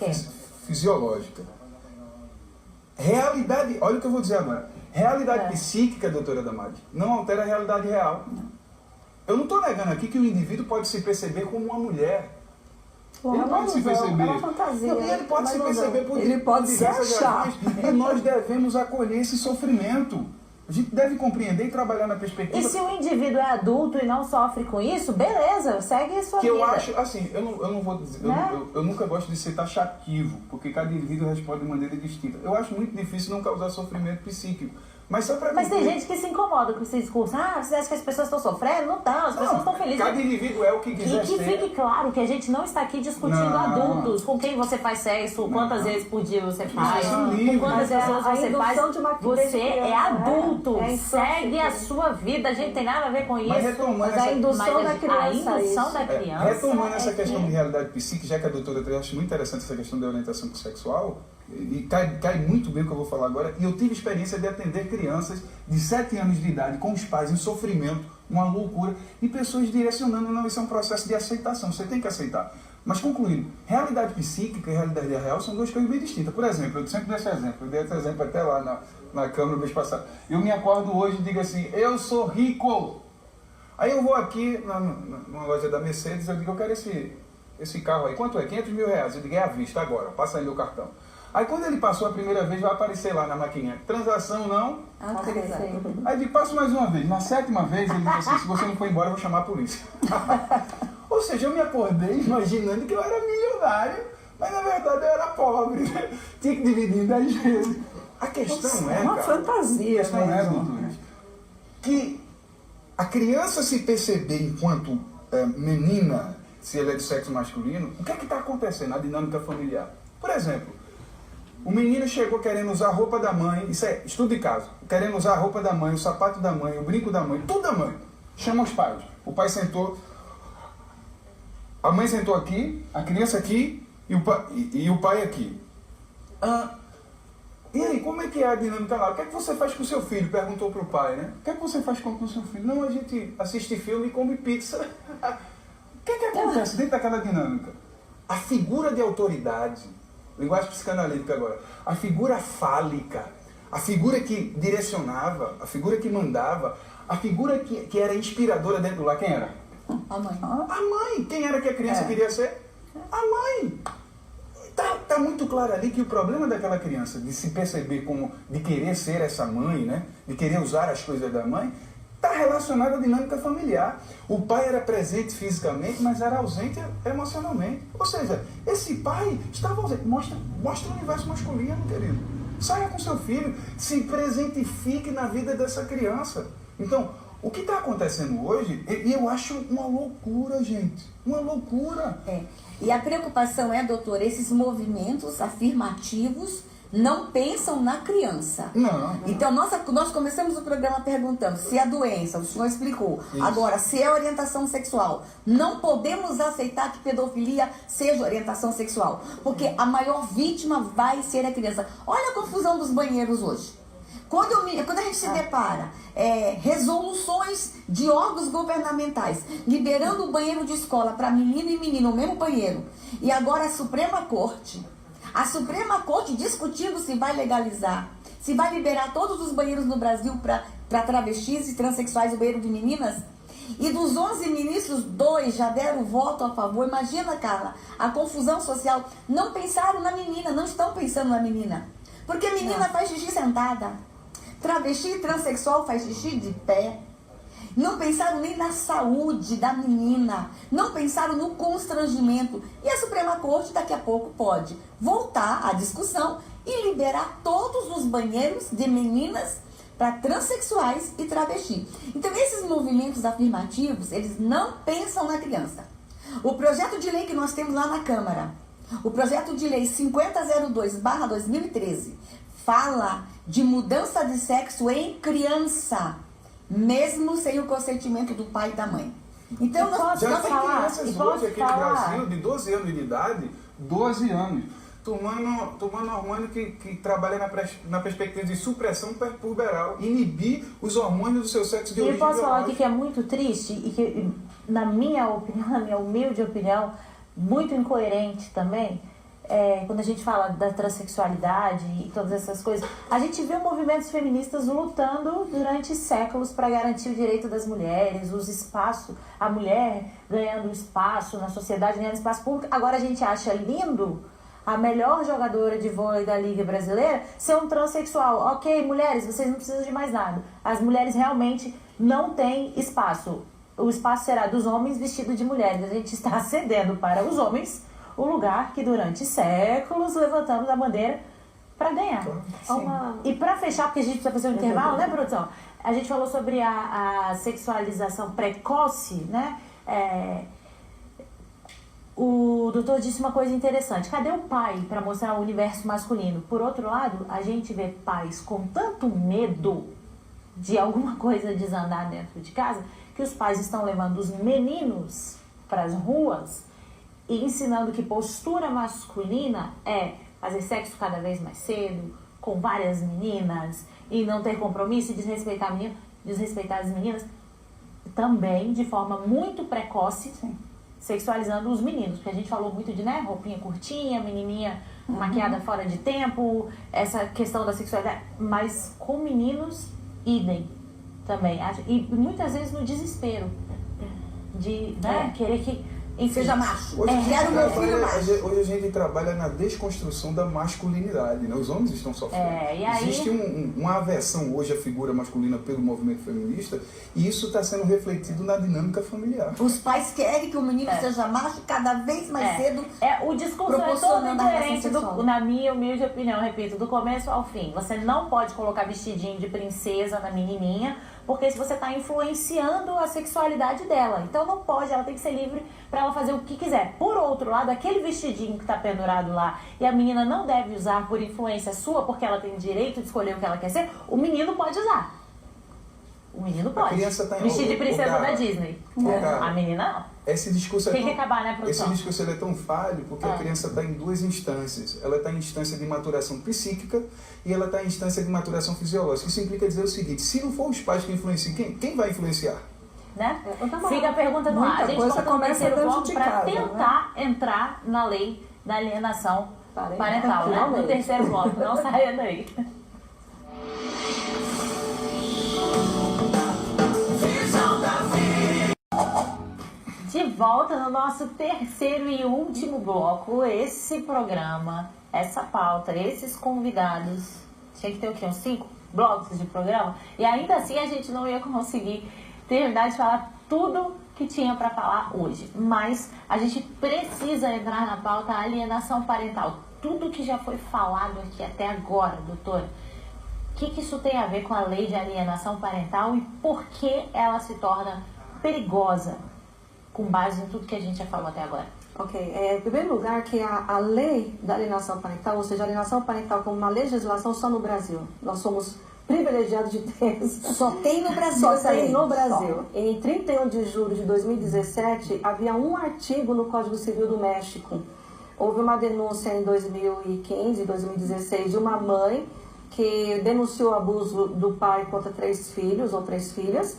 fisiológica. Realidade, olha o que eu vou dizer agora. Realidade psíquica, doutora Damadi, não altera a realidade real. Eu não estou negando aqui que o indivíduo pode se perceber como uma mulher. Ele pode se perceber. É uma fantasia. Ele pode se perceber por ele pode se achar. E nós devemos acolher esse sofrimento. A gente deve compreender e trabalhar na perspectiva. E se o indivíduo é adulto e não sofre com isso, beleza, segue a sua que vida. eu acho, assim, eu não vou dizer, eu nunca gosto de ser taxativo, porque cada indivíduo responde de maneira distinta. Eu acho muito difícil não causar sofrimento psíquico. Mas só para Mas tem gente que se incomoda com esse discurso. Ah, você acha que as pessoas estão sofrendo? Não estão, as pessoas estão felizes. Cada indivíduo é o que quiser E que fique claro que a gente não está aqui discutindo adultos, com quem você faz sexo, quantas vezes por dia você faz, com quantas pessoas você faz. Você é adulto, segue a sua vida, a gente tem nada a ver com isso. Mas retomando a indução da criança. A indução da criança. Retomando essa questão de realidade psíquica, já que a doutora eu acho muito interessante essa questão da orientação sexual, e cai muito bem o que eu vou falar agora, e eu tive experiência de atender crianças de 7 anos de idade com os pais em sofrimento, uma loucura, e pessoas direcionando, não, isso é um processo de aceitação, você tem que aceitar. Mas concluindo, realidade psíquica e realidade real são duas coisas bem distintas. Por exemplo, eu sempre dei esse exemplo, eu dei esse exemplo até lá na Câmara no mês passado. Eu me acordo hoje e digo assim, eu sou rico. Aí eu vou aqui numa loja da Mercedes, eu digo, eu quero esse carro aí, quanto é? 500 mil reais. Eu digo, é à vista agora, passa aí meu cartão. Aí quando ele passou a primeira vez, vai aparecer lá na maquininha, transação não. Aí ele passa mais uma vez. Na 7ª vez, ele disse assim, se você não for embora, eu vou chamar a polícia. Ou seja, eu me acordei imaginando que eu era milionário, mas na verdade eu era pobre. Tinha que dividir em 10 vezes. A questão é uma fantasia, doutores, que a criança se perceber enquanto menina, se ela é de sexo masculino, o que é que está acontecendo na dinâmica familiar? Por exemplo, o menino chegou querendo usar a roupa da mãe, isso é estudo de caso, querendo usar a roupa da mãe, o sapato da mãe, o brinco da mãe, tudo da mãe. Chama os pais. O pai sentou, a mãe sentou aqui, a criança aqui e o pai aqui. E aí, como é que é a dinâmica lá? O que é que você faz com o seu filho? Perguntou para o pai, né? O que é que você faz com o seu filho? Não, a gente assiste filme e come pizza. O que é que acontece dentro daquela dinâmica? A figura de autoridade, linguagem psicanalítica agora, a figura fálica, a figura que direcionava, a figura que mandava, a figura que era inspiradora dentro do lar, quem era? A mãe. A mãe. Quem era que a criança queria ser? A mãe. Tá muito claro ali que o problema daquela criança, de se perceber como, de querer ser essa mãe, né? De querer usar as coisas da mãe, está relacionado à dinâmica familiar. O pai era presente fisicamente, mas era ausente emocionalmente. Ou seja, esse pai estava ausente. Mostra o universo masculino, querido. Saia com seu filho, se presentifique na vida dessa criança. Então, o que está acontecendo hoje, eu acho uma loucura, gente. Uma loucura. E a preocupação é, doutor, esses movimentos afirmativos não pensam na criança. Não. Então, nós começamos o programa perguntando se a doença, o senhor explicou. Isso. Agora, se é orientação sexual, não podemos aceitar que pedofilia seja orientação sexual, porque a maior vítima vai ser a criança. Olha a confusão dos banheiros hoje. Quando a gente se depara, resoluções de órgãos governamentais liberando o banheiro de escola para menino e menina, o mesmo banheiro, e agora a Suprema Corte discutindo se vai legalizar, se vai liberar todos os banheiros no Brasil para travestis e transexuais, o banheiro de meninas, e dos 11 ministros, 2 já deram voto a favor. Imagina, Carla, a confusão social. Não pensaram na menina, não estão pensando na menina, porque a menina faz xixi sentada, travesti e transexual faz xixi de pé. Não pensaram nem na saúde da menina, não pensaram no constrangimento. E a Suprema Corte daqui a pouco pode voltar à discussão e liberar todos os banheiros de meninas para transexuais e travestis. Então, esses movimentos afirmativos, eles não pensam na criança. O projeto de lei que nós temos lá na Câmara, o projeto de lei 5002/2013, fala de mudança de sexo em criança, mesmo sem o consentimento do pai e da mãe. Então, nós já tem crianças hoje aqui no Brasil de 12 anos de idade, 12 anos, tomando hormônio que trabalha na perspectiva de supressão puberal, inibir os hormônios do seu sexo de origem. E eu posso falar aqui que é muito triste e que, na minha opinião, na minha humilde opinião, muito incoerente também, quando a gente fala da transexualidade e todas essas coisas, a gente vê movimentos feministas lutando durante séculos para garantir o direito das mulheres, os espaços, a mulher ganhando espaço na sociedade, ganhando espaço público. Agora a gente acha lindo a melhor jogadora de vôlei da Liga Brasileira ser um transexual. Ok, mulheres, vocês não precisam de mais nada. As mulheres realmente não têm espaço. O espaço será dos homens vestidos de mulheres. A gente está cedendo para os homens o lugar que durante séculos levantamos a bandeira para ganhar. E para fechar, porque a gente precisa fazer um intervalo, né, produção? A gente falou sobre a sexualização precoce, né? O doutor disse uma coisa interessante. Cadê o pai para mostrar o universo masculino? Por outro lado, a gente vê pais com tanto medo de alguma coisa desandar dentro de casa, que os pais estão levando os meninos para as ruas e ensinando que postura masculina é fazer sexo cada vez mais cedo, com várias meninas, e não ter compromisso e desrespeitar as meninas, também de forma muito precoce, sexualizando os meninos. Porque a gente falou muito de, né, roupinha curtinha, menininha maquiada fora de tempo, essa questão da sexualidade, mas com meninos, idem também. E muitas vezes no desespero de, né, querer que seja macho. Hoje a gente trabalha na desconstrução da masculinidade, né? Os homens estão sofrendo. E aí... Existe uma aversão hoje à figura masculina pelo movimento feminista, e isso está sendo refletido na dinâmica familiar. Os pais querem que o menino seja macho cada vez mais cedo. O discurso é todo diferente, na minha humilde opinião, repito, do começo ao fim. Você não pode colocar vestidinho de princesa na menininha, porque se você está influenciando a sexualidade dela. Então não pode, ela tem que ser livre para ela fazer o que quiser. Por outro lado, aquele vestidinho que está pendurado lá e a menina não deve usar por influência sua, porque ela tem direito de escolher o que ela quer ser, o menino pode usar. O menino pode. Vestir de princesa da Disney. A menina não. Esse discurso tem que acabar, né, produção? Esse discurso é tão falho porque a criança está em duas instâncias. Ela está em instância de maturação psíquica e ela está em instância de maturação fisiológica. Isso implica dizer o seguinte: se não for os pais que influenciam, quem vai influenciar? Né? Fica a pergunta no ar. A gente volta no terceiro bloco para tentar entrar na lei da alienação parental, né? No terceiro bloco. Não saia daí. De volta no nosso terceiro e último bloco. Esse programa, essa pauta, esses convidados, tinha que ter o quê? Uns 5 blocos de programa? E ainda assim a gente não ia conseguir terminar de falar tudo que tinha para falar hoje. Mas a gente precisa entrar na pauta alienação parental. Tudo que já foi falado aqui até agora, doutora, o que isso tem a ver com a lei de alienação parental e por que ela se torna perigosa, com base em tudo que a gente já falou até agora? Ok. Em primeiro lugar, que a lei da alienação parental, ou seja, a alienação parental como uma legislação só no Brasil. Nós somos privilegiados de ter. Só tem no Brasil. Só tem no Brasil. Em 31 de julho de 2017, havia um artigo no Código Civil do México. Houve uma denúncia em 2015, 2016, de uma mãe que denunciou o abuso do pai contra 3 filhos ou 3 filhas.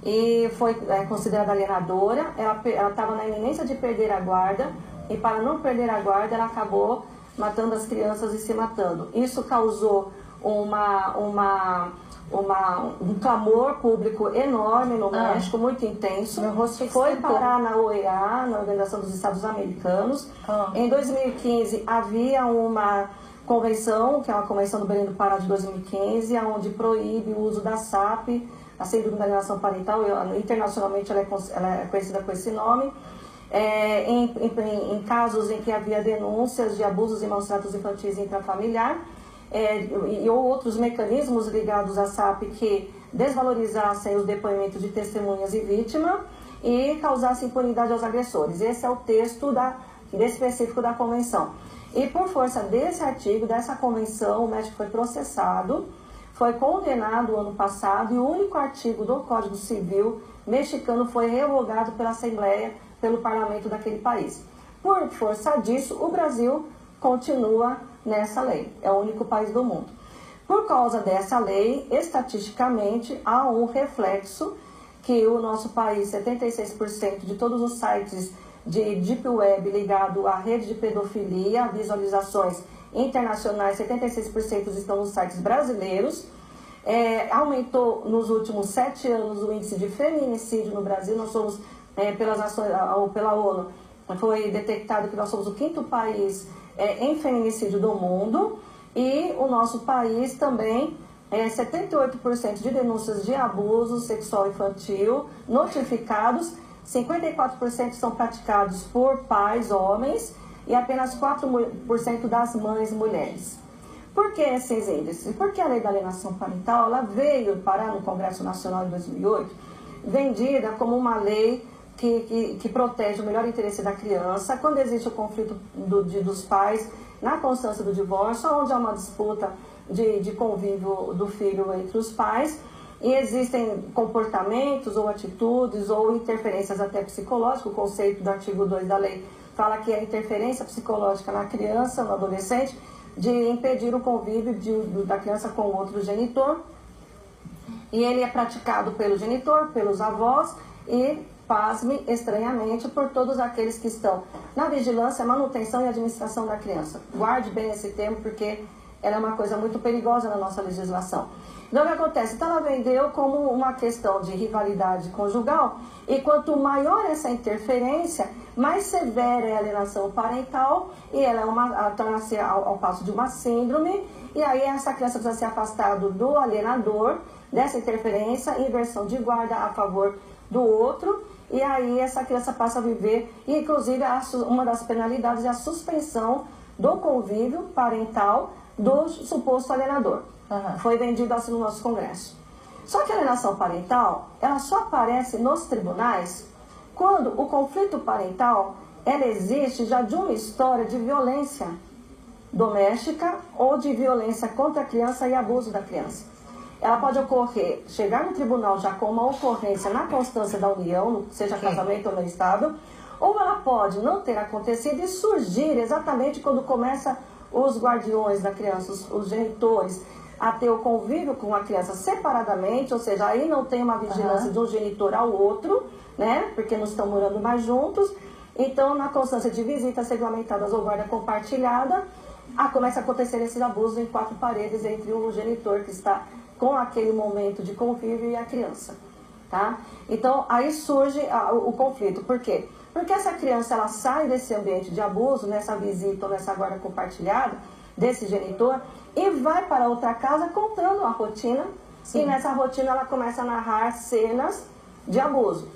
E foi considerada alienadora. Ela estava na iminência de perder a guarda, e para não perder a guarda ela acabou matando as crianças e se matando. Isso causou um clamor público enorme no México, muito intenso. Foi parar na OEA, na Organização dos Estados Americanos. Em 2015 havia uma convenção, que é uma convenção do Belém do Pará de 2015, onde proíbe o uso da SAP, a síndrome da alienação parental. Internacionalmente ela é conhecida com esse nome. Em casos em que havia denúncias de abusos e maus tratos infantis intrafamiliar, e outros mecanismos ligados à SAP que desvalorizassem os depoimentos de testemunhas e vítima e causassem impunidade aos agressores. Esse é o texto específico da convenção. E por força desse artigo, dessa convenção, o México foi processado, foi condenado ano passado, e o único artigo do Código Civil mexicano foi revogado pela Assembleia, pelo parlamento daquele país. Por força disso, o Brasil continua nessa lei. É o único país do mundo. Por causa dessa lei, estatisticamente, há um reflexo que o nosso país, 76% de todos os sites de Deep Web ligado à rede de pedofilia, visualizações internacionais, 76% estão nos sites brasileiros. Aumentou nos últimos 7 anos o índice de feminicídio no Brasil. Nós somos, pelas ações, ou pela ONU, foi detectado que nós somos o 5º país em feminicídio do mundo, e o nosso país também 78% de denúncias de abuso sexual infantil notificados, 54% são praticados por pais homens e apenas 4% das mães mulheres. Por que esses índices? Porque a lei da alienação parental ela veio parar no Congresso Nacional em 2008, vendida como uma lei que protege o melhor interesse da criança quando existe o conflito dos pais na constância do divórcio, onde há uma disputa de convívio do filho entre os pais, e existem comportamentos ou atitudes ou interferências até psicológicas. O conceito do artigo 2 da lei fala que a interferência psicológica na criança, no adolescente, de impedir o convívio da criança com outro genitor, e ele é praticado pelo genitor, pelos avós e, pasme, estranhamente, por todos aqueles que estão na vigilância, manutenção e administração da criança. Guarde bem esse termo, porque ela é uma coisa muito perigosa na nossa legislação. Então, o que acontece? Então, ela vendeu como uma questão de rivalidade conjugal, e quanto maior essa interferência, mais severa é a alienação parental, e ela torna-se ao passo de uma síndrome, e aí essa criança precisa ser afastada do alienador, dessa interferência, inversão de guarda a favor do outro, e aí essa criança passa a viver, e inclusive uma das penalidades é a suspensão do convívio parental do suposto alienador. Foi vendido assim no nosso Congresso. Só que a alienação parental, ela só aparece nos tribunais quando o conflito parental, ela existe já de uma história de violência doméstica ou de violência contra a criança e abuso da criança. Ela pode ocorrer, chegar no tribunal já com uma ocorrência na constância da união, seja casamento ou não estável, ou ela pode não ter acontecido e surgir exatamente quando começa os guardiões da criança, os genitores, a ter o convívio com a criança separadamente, ou seja, aí não tem uma vigilância de um genitor ao outro, né, porque não estão morando mais juntos. Então, na constância de visitas regulamentadas ou guarda compartilhada, começa a acontecer esses abusos em 4 paredes entre o genitor que está com aquele momento de convívio e a criança, tá? Então, aí surge o conflito. Por quê? Porque essa criança, ela sai desse ambiente de abuso, nessa visita ou nessa guarda compartilhada, desse genitor, e vai para outra casa contando a rotina. Sim. E nessa rotina ela começa a narrar cenas de abuso.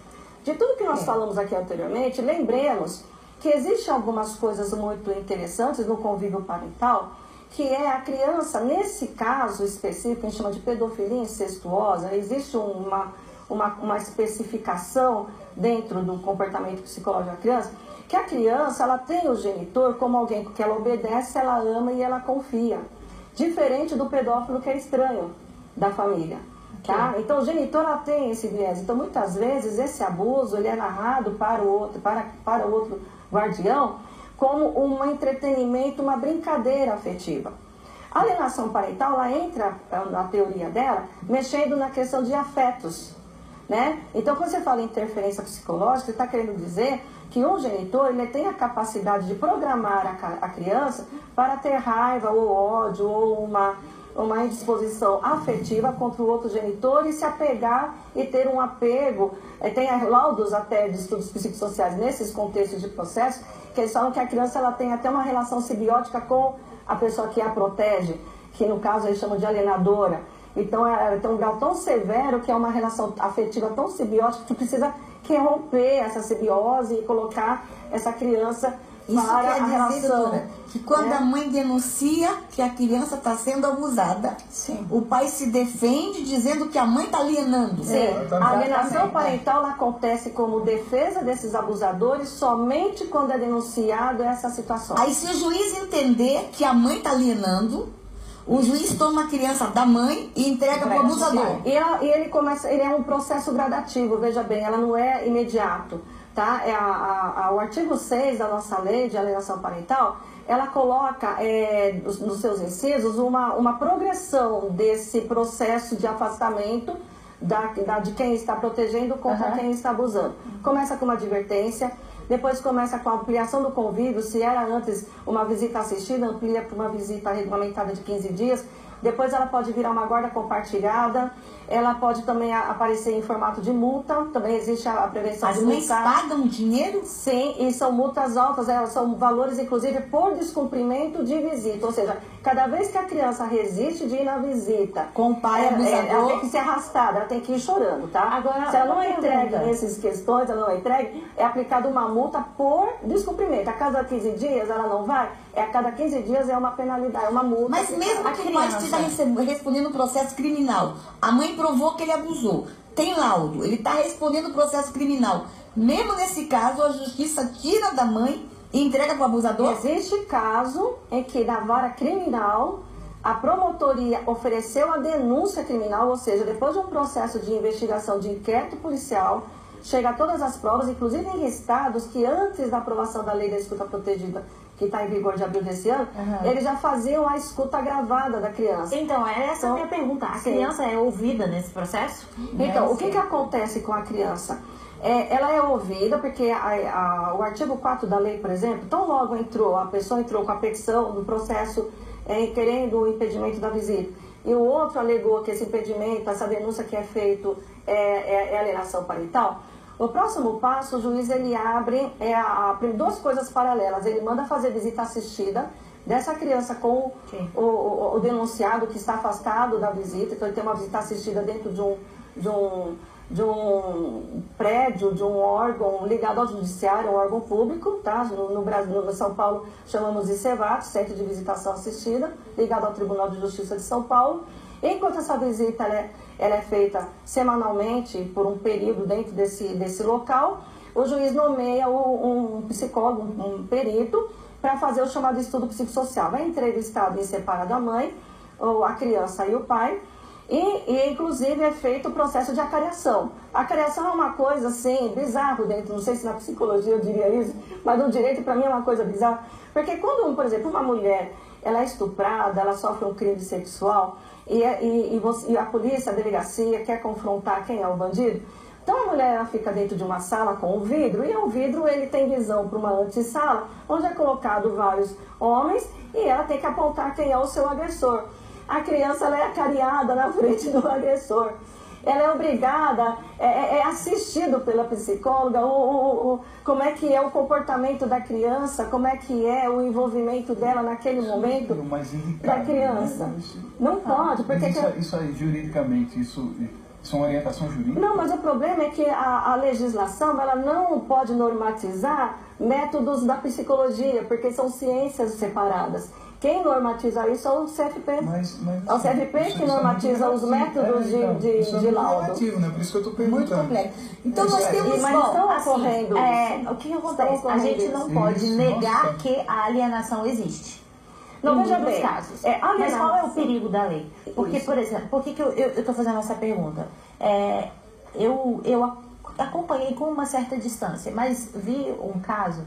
De tudo que nós falamos aqui anteriormente, lembremos que existem algumas coisas muito interessantes no convívio parental, que é a criança, nesse caso específico, a gente chama de pedofilia incestuosa. Existe uma especificação dentro do comportamento psicológico da criança, que a criança, ela tem o genitor como alguém que ela obedece, ela ama e ela confia. Diferente do pedófilo, que é estranho da família. Tá? Então, o genitor, ela tem esse viés. Então, muitas vezes, esse abuso, ele é narrado para o outro guardião como um entretenimento, uma brincadeira afetiva. A alienação parental, ela entra, na teoria dela, mexendo na questão de afetos, né? Então, quando você fala em interferência psicológica, está querendo dizer que um genitor, ele tem a capacidade de programar a criança para ter raiva ou ódio ou uma indisposição afetiva contra o outro genitor e se apegar e ter um apego. Tem laudos até de estudos psicossociais nesses contextos de processo, que eles falam que a criança, ela tem até uma relação simbiótica com a pessoa que a protege, que no caso eles chamam de alienadora. Então tem um grau tão severo que é uma relação afetiva tão simbiótica que precisa romper essa simbiose e colocar essa criança isso para quer a dizer, relação. doutora, que quando a mãe denuncia que a criança está sendo abusada, o pai se defende dizendo que a mãe está alienando. Sim, a alienação parental ela acontece como defesa desses abusadores somente quando é denunciado essa situação. Aí, se o juiz entender que a mãe está alienando, o juiz toma a criança da mãe e entrega para o abusador. E ele é um processo gradativo, veja bem, ela não é imediato. Tá? O artigo 6 da nossa lei de alienação parental, ela coloca nos seus incisos uma progressão desse processo de afastamento de quem está protegendo contra quem está abusando. Começa com uma advertência, depois começa com a ampliação do convívio, se era antes uma visita assistida, amplia para uma visita regulamentada de 15 dias, depois ela pode virar uma guarda compartilhada, ela pode também aparecer em formato de multa, também existe a prevenção de multa. As mães pagam dinheiro? Sim, e são multas altas, são valores inclusive por descumprimento de visita, ou seja, cada vez que a criança resiste de ir na visita, com o pai abusador, ela tem que ser arrastada, ela tem que ir chorando, tá? Agora, se ela não é entregue nessas questões, ela não é entregue, é aplicada uma multa por descumprimento. A cada 15 dias ela não vai, a cada 15 dias é uma penalidade, é uma multa. Mas mesmo que o pai esteja respondendo o processo criminal, a mãe provou que ele abusou, tem laudo, ele está respondendo o processo criminal. Mesmo nesse caso, a justiça tira da mãe e entrega para o abusador? Existe caso em que na vara criminal a promotoria ofereceu a denúncia criminal, ou seja, depois de um processo de investigação de inquérito policial, chega a todas as provas, inclusive em estados que antes da aprovação da lei da escuta protegida, que está em vigor de abril desse ano, eles já faziam a escuta gravada da criança. Então, essa é a minha pergunta. A criança é ouvida nesse processo? Então, o que acontece com a criança? Ela é ouvida porque o artigo 4 da lei, por exemplo, tão logo a pessoa entrou com a petição no processo querendo o impedimento da visita, e o outro alegou que esse impedimento, essa denúncia que é feito é alienação parental. O próximo passo, o juiz ele abre duas coisas paralelas. Ele manda fazer visita assistida dessa criança com o denunciado que está afastado da visita. Então ele tem uma visita assistida dentro de um prédio, de um órgão ligado ao judiciário, um órgão público, tá? No Brasil, no São Paulo, chamamos de CEVAT, Centro de Visitação Assistida, ligado ao Tribunal de Justiça de São Paulo. Enquanto essa visita ela é feita semanalmente por um período dentro desse local, o juiz nomeia um psicólogo, um perito, para fazer o chamado estudo psicossocial. Vai entrevistar em separado a mãe, ou a criança e o pai, e inclusive é feito o processo de acariação. A acariação é uma coisa assim, bizarro dentro, não sei se na psicologia eu diria isso, mas no direito para mim é uma coisa bizarra, porque quando, por exemplo, uma mulher ela é estuprada, ela sofre um crime sexual, e a polícia, a delegacia quer confrontar quem é o bandido, então a mulher ela fica dentro de uma sala com um vidro, e o vidro ele tem visão para uma antessala, onde é colocado vários homens, e ela tem que apontar quem é o seu agressor. A criança ela é acariada na frente do agressor. Ela é obrigada, é assistido pela psicóloga, como é que é o comportamento da criança, como é que é o envolvimento dela naquele momento da criança. Não pode, porque... Isso aí, juridicamente, isso é uma orientação jurídica? Não, mas o problema é que a legislação ela não pode normatizar métodos da psicologia, porque são ciências separadas. Quem normatiza isso é o CFP. É o CFP que normatiza os métodos de laudo. Relativo, né? Por isso que eu estou perguntando. Muito complexo. Então nós temos... Mas estão ocorrendo o que acontece? A gente não pode negar que a alienação existe. Não, veja bem. Casos. Mas qual é o perigo da lei? Porque, por exemplo, por que eu estou fazendo essa pergunta? Eu acompanhei com uma certa distância, mas vi um caso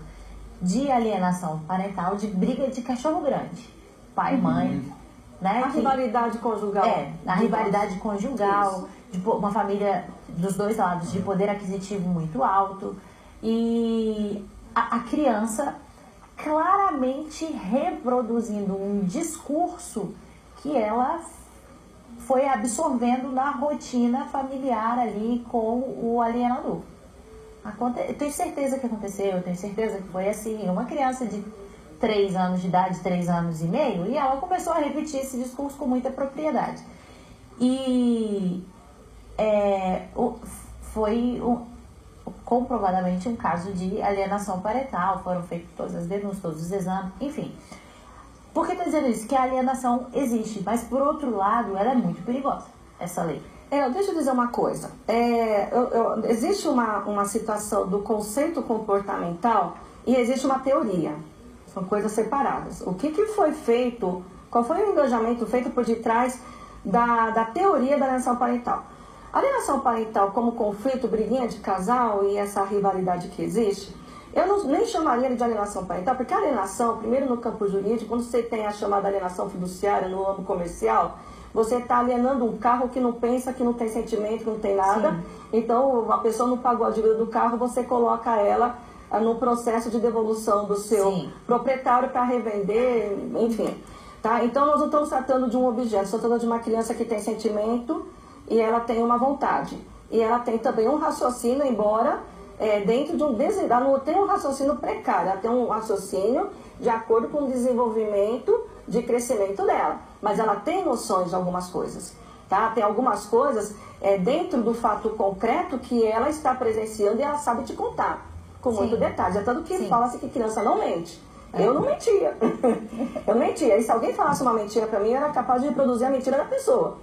de alienação parental, de briga de cachorro grande, pai e mãe, né? A rivalidade conjugal. A rivalidade conjugal, de uma família dos dois lados de poder aquisitivo muito alto, e a criança claramente reproduzindo um discurso que ela foi absorvendo na rotina familiar ali com o alienador. Eu tenho certeza que aconteceu, eu tenho certeza que foi assim. Uma criança de 3 anos de idade, 3 anos e meio, e ela começou a repetir esse discurso com muita propriedade. E foi comprovadamente um caso de alienação parental, foram feitas todas as denúncias, todos os exames, enfim. Por que eu estou dizendo isso? Que a alienação existe, mas por outro lado, ela é muito perigosa, essa lei. Deixa eu dizer uma coisa. Existe uma situação do conceito comportamental e existe uma teoria. São coisas separadas. O que foi feito, qual foi o engajamento feito por detrás da teoria da alienação parental? A alienação parental como conflito, briguinha de casal e essa rivalidade que existe, eu nem chamaria de alienação parental, porque a alienação, primeiro no campo jurídico, quando você tem a chamada alienação fiduciária no âmbito comercial, você está alienando um carro que não pensa, que não tem sentimento, que não tem nada. Sim. Então, a pessoa não pagou a dívida do carro, você coloca ela no processo de devolução do seu proprietário para revender, enfim. Tá? Então, nós não estamos tratando de um objeto, estamos tratando de uma criança que tem sentimento e ela tem uma vontade. E ela tem também um raciocínio, embora dentro de ela não tem um raciocínio precário, ela tem um raciocínio de acordo com o desenvolvimento de crescimento dela. Mas ela tem noções de algumas coisas. Tá? Tem algumas coisas dentro do fato concreto que ela está presenciando e ela sabe te contar, com muito detalhe. É tanto que fala-se que criança não mente. Eu não mentia. Eu mentia. E se alguém falasse uma mentira para mim, eu era capaz de reproduzir a mentira da pessoa.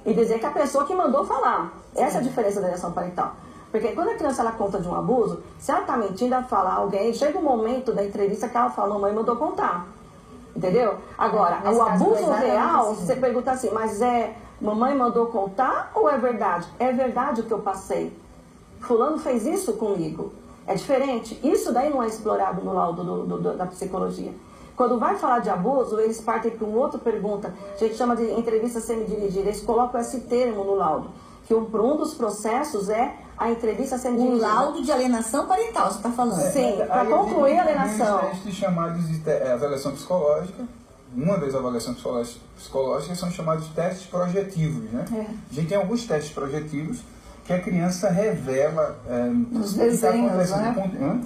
E dizer que a pessoa que mandou falar. Essa é a diferença da alienação parental. Porque quando a criança ela conta de um abuso, se ela está mentindo, ela fala alguém, chega um momento da entrevista que ela fala, mamãe mandou contar. Entendeu? Agora, o abuso real, você pergunta assim, mas mamãe mandou contar ou é verdade? É verdade o que eu passei. Fulano fez isso comigo. É diferente. Isso daí não é explorado no laudo da psicologia. Quando vai falar de abuso, eles partem para uma outra pergunta. A gente chama de entrevista semi-dirigida. Eles colocam esse termo no laudo. Que um dos processos é a entrevista semi-dirigida. O laudo de alienação parental, você está falando. Sim, para concluir a alienação. Tem testes chamados de avaliação psicológica. Uma das avaliações psicológicas são chamados de testes projetivos, né? A gente tem alguns testes projetivos que a criança revela nos desenhos, né?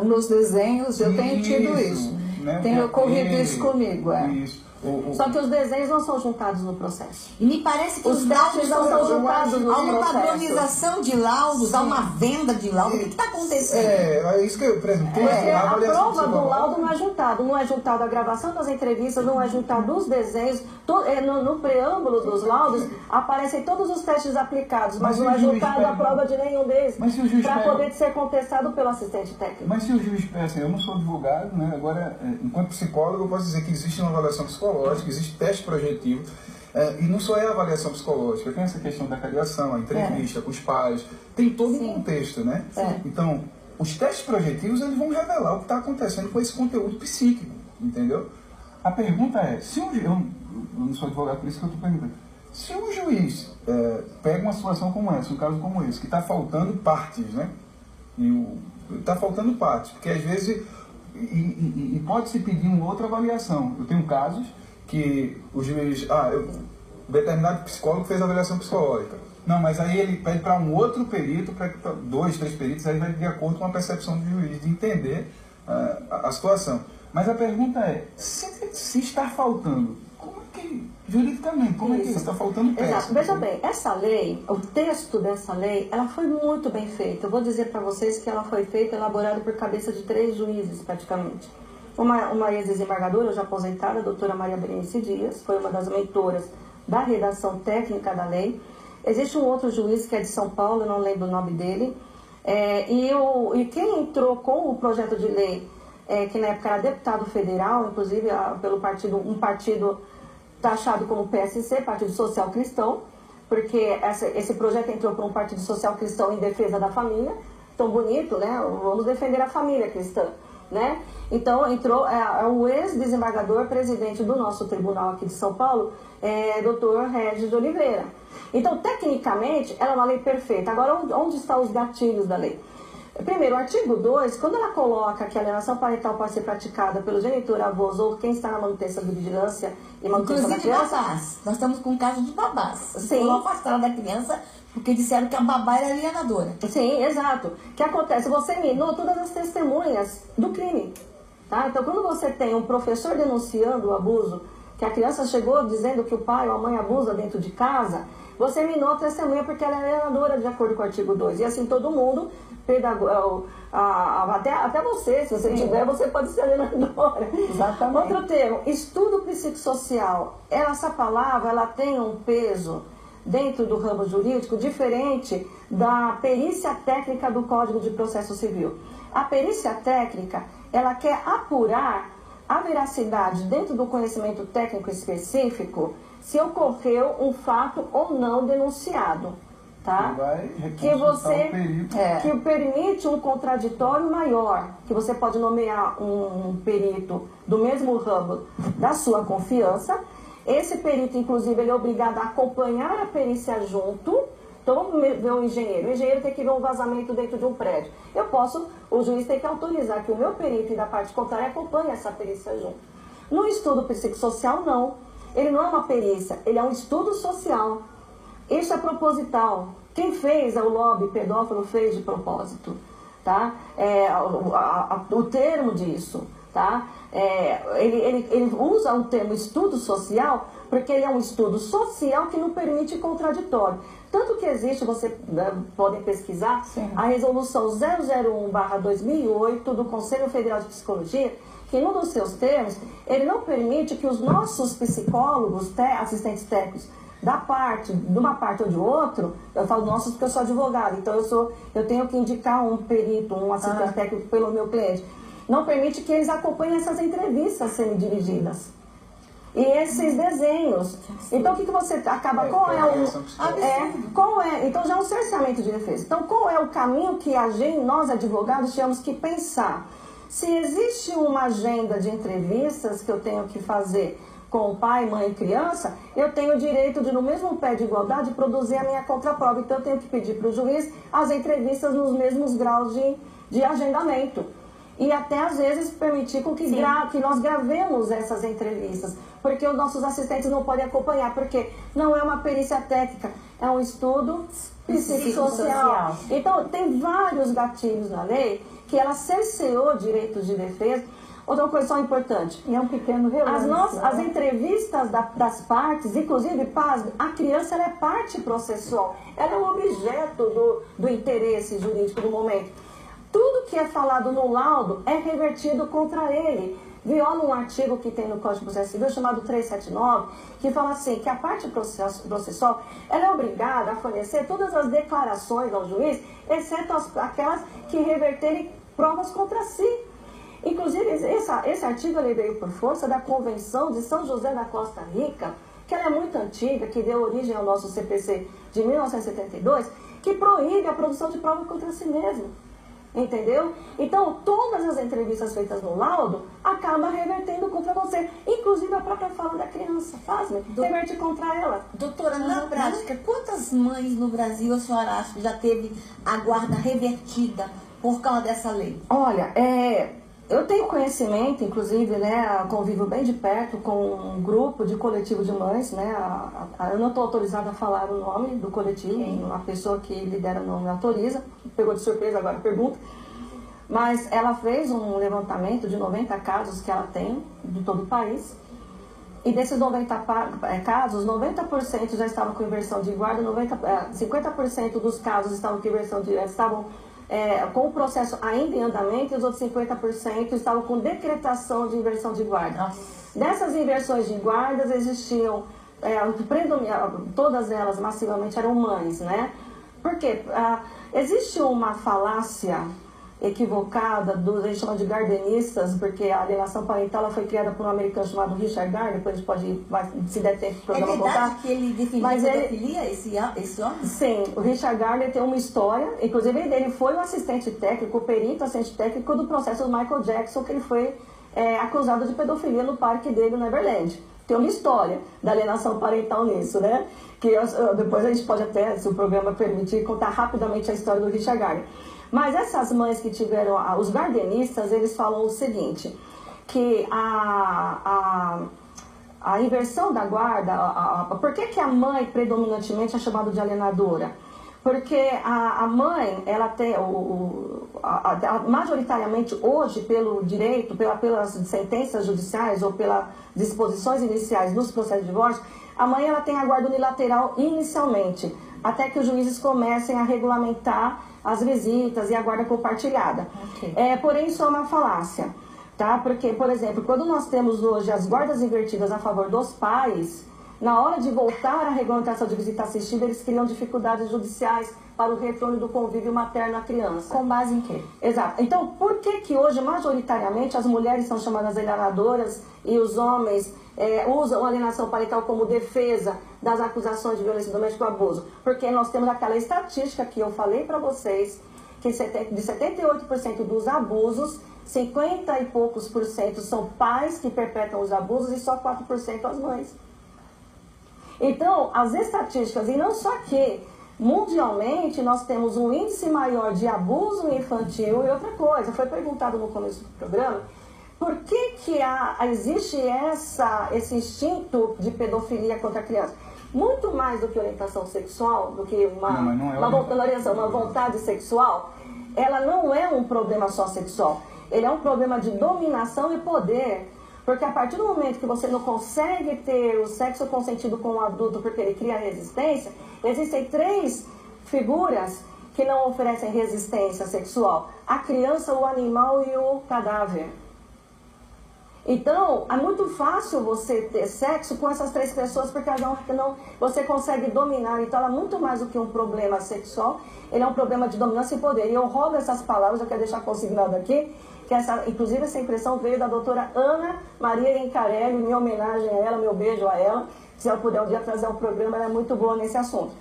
Nos desenhos eu tenho tido isso. Né? Tem ocorrido isso comigo. Isso. Só que os desenhos não são juntados no processo. E me parece que os laudos não são juntados no processo. Há uma padronização de laudos, há uma venda de laudos. O que está acontecendo? É isso que eu apresentei. A prova do laudo não é juntado. Não é juntado a gravação das entrevistas, não é juntado os desenhos. No preâmbulo dos laudos aparecem todos os testes aplicados, mas não é juntado a prova de nenhum deles para poder ser contestado pelo assistente técnico. Mas se o juiz pensa, eu não sou advogado, né? Agora, enquanto psicólogo, eu posso dizer que existe uma avaliação psicológica, existe teste projetivo, e não só é a avaliação psicológica, tem essa questão da avaliação, a entrevista com os pais, tem todo um contexto, né? Então, os testes projetivos, eles vão revelar o que está acontecendo com esse conteúdo psíquico, entendeu? A pergunta é, se eu não sou advogado, por isso que eu estou perguntando, se um juiz pega uma situação como essa, um caso como esse, que está faltando partes, né? Está faltando partes, porque às vezes, e pode-se pedir uma outra avaliação. Eu tenho casos que o juiz, o determinado psicólogo fez a avaliação psicológica. Não, mas aí ele pede para um outro perito, para 2, 3 peritos, aí vai de acordo com a percepção do juiz, de entender a situação. Mas a pergunta é, se está faltando, juridicamente, como é que está faltando peça? Exato. Veja bem, essa lei, o texto dessa lei, ela foi muito bem feita. Eu vou dizer para vocês que ela foi feita, elaborada por cabeça de 3 juízes, praticamente. Uma ex-desembargadora, já aposentada, a doutora Maria Berenice Dias, foi uma das mentoras da redação técnica da lei. Existe um outro juiz que é de São Paulo, eu não lembro o nome dele. E quem entrou com o projeto de lei, que na época era deputado federal, inclusive pelo um partido taxado como PSC, Partido Social Cristão, porque esse projeto entrou por um Partido Social Cristão em defesa da família, tão bonito, né? Vamos defender a família cristã, né? Então entrou o ex-desembargador, presidente do nosso tribunal aqui de São Paulo, Dr. Regis de Oliveira. Então, tecnicamente, ela é uma lei perfeita. Agora, onde estão os gatilhos da lei? Primeiro, o artigo 2, quando ela coloca que a alienação parental pode ser praticada pelo genitor, avós ou quem está na manutenção de vigilância e manutenção da criança... babás. Nós estamos com um caso de babás. Sim. Foram afastaram da criança porque disseram que a babá era alienadora. Sim, exato. O que acontece? Você minou todas as testemunhas do crime. Tá? Então, quando você tem um professor denunciando o abuso, que a criança chegou dizendo que o pai ou a mãe abusa dentro de casa, você minou a testemunha porque ela é alienadora, de acordo com o artigo 2. E assim todo mundo... até você, se você tiver, você pode ser alienadora. Exatamente. Outro termo, estudo psicossocial. Essa palavra, ela tem um peso dentro do ramo jurídico diferente da perícia técnica do Código de Processo Civil. A perícia técnica, ela quer apurar a veracidade dentro do conhecimento técnico específico se ocorreu um fato ou não denunciado. Tá? Que permite um contraditório maior, que você pode nomear um perito do mesmo ramo da sua confiança. Esse perito, inclusive, ele é obrigado a acompanhar a perícia junto, Então, vamos ver o engenheiro tem que ver um vazamento dentro de um prédio. O juiz tem que autorizar que o meu perito e da parte contrária acompanhe essa perícia junto. No estudo psicossocial, não. Ele não é uma perícia, ele é um estudo social. Isso é proposital. Quem fez, o lobby pedófilo fez de propósito, tá? O termo disso, tá? Ele usa o termo estudo social porque ele é um estudo social que não permite contraditório. Tanto que existe, vocês podem pesquisar, sim, a resolução 001/2008 do Conselho Federal de Psicologia, que num dos seus termos, ele não permite que os nossos psicólogos, assistentes técnicos, de uma parte ou de outro, eu falo nossos porque eu sou advogada, então eu tenho que indicar um perito, um assistente técnico pelo meu cliente, não permite que eles acompanhem essas entrevistas sendo dirigidas. E esses desenhos. Então, o que você acaba... Então, já é um cerceamento de defesa. Então, qual é o caminho que nós, advogados, tínhamos que pensar? Se existe uma agenda de entrevistas que eu tenho que fazer com o pai, mãe e criança, eu tenho o direito de, no mesmo pé de igualdade, produzir a minha contraprova. Então, eu tenho que pedir para o juiz as entrevistas nos mesmos graus de agendamento. E até, às vezes, permitir com que nós gravemos essas entrevistas. Porque os nossos assistentes não podem acompanhar, porque não é uma perícia técnica, é um estudo psicossocial. Então, tem vários gatilhos na lei que ela cerceou direitos de defesa. Outra coisa só importante. E é um pequeno relance. As entrevistas das partes, inclusive, a criança ela é parte processual. Ela é um objeto do interesse jurídico do momento. Tudo que é falado no laudo é revertido contra ele. Viola um artigo que tem no Código de Processo Civil chamado 379, que fala assim, que a parte processual ela é obrigada a fornecer todas as declarações ao juiz, exceto aquelas que reverterem provas contra si. Inclusive, esse artigo ele veio por força da Convenção de São José da Costa Rica, que ela é muito antiga, que deu origem ao nosso CPC de 1972, que proíbe a produção de prova contra si mesmo. Entendeu? Então, todas as entrevistas feitas no laudo acabam revertendo contra você. Inclusive a própria fala da criança, reverte contra ela. Doutora, na prática, quantas mães no Brasil a senhora acha que já teve a guarda revertida por causa dessa lei? Olha, eu tenho conhecimento, inclusive, convivo bem de perto com um grupo de coletivo de mães, eu não estou autorizada a falar o nome do coletivo, a pessoa que lidera não me autoriza, pegou de surpresa agora a pergunta, mas ela fez um levantamento de 90 casos que ela tem de todo o país, e desses 90 casos, 90% já estavam com inversão de guarda, 50% dos casos estavam com inversão de com o processo ainda em andamento, e os outros 50% estavam com decretação de inversão de guarda. Nossa. Dessas inversões de guardas existiam, todas elas massivamente eram mães, Porque existe uma falácia equivocada, a gente chama de gardenistas, porque a alienação parental ela foi criada por um americano chamado Richard Gardner, depois a gente pode, se der tempo, o programa voltar. É verdade que ele definiu pedofilia, esse homem? Sim, o Richard Gardner tem uma história, inclusive ele foi o assistente técnico, o perito assistente técnico do processo do Michael Jackson, que ele foi acusado de pedofilia no parque dele no Neverland. Tem uma história da alienação parental nisso, Que depois a gente pode até, se o programa permitir, contar rapidamente a história do Richard Gardner. Mas essas mães que tiveram, os gardenistas, eles falam o seguinte, que a inversão da guarda, por que a mãe predominantemente é chamada de alienadora? Porque a mãe, ela tem, majoritariamente hoje, pelo direito, pelas sentenças judiciais ou pelas disposições iniciais dos processos de divórcio, a mãe ela tem a guarda unilateral inicialmente, até que os juízes comecem a regulamentar as visitas e a guarda compartilhada. Okay. Porém, isso é uma falácia, tá? Porque, por exemplo, quando nós temos hoje as guardas invertidas a favor dos pais, na hora de voltar à regulamentação de visita assistida, eles criam dificuldades judiciais para o retorno do convívio materno à criança. Com base em quê? Exato. Então, por que hoje, majoritariamente, as mulheres são chamadas alienadoras e os homens usam a alienação parental como defesa das acusações de violência doméstica e abuso? Porque nós temos aquela estatística que eu falei para vocês, que de 78% dos abusos, 50 e poucos por cento são pais que perpetram os abusos e só 4% as mães. Então, as estatísticas, e não só que Mundialmente, nós temos um índice maior de abuso infantil e outra coisa. Foi perguntado no começo do programa, por que existe esse instinto de pedofilia contra a criança? Muito mais do que orientação sexual, do que uma vontade sexual, ela não é um problema só sexual. Ele é um problema de dominação e poder. Porque a partir do momento que você não consegue ter o sexo consentido com o adulto porque ele cria resistência, existem 3 figuras que não oferecem resistência sexual: a criança, o animal e o cadáver. Então, é muito fácil você ter sexo com essas 3 pessoas porque você consegue dominar. Então, ela é muito mais do que um problema sexual, ele é um problema de dominância e poder. E eu roubo essas palavras, eu quero deixar consignado aqui, que inclusive essa impressão veio da doutora Ana Maria Incarelli, minha homenagem a ela, meu beijo a ela. Se ela puder um dia trazer um programa, ela é muito boa nesse assunto.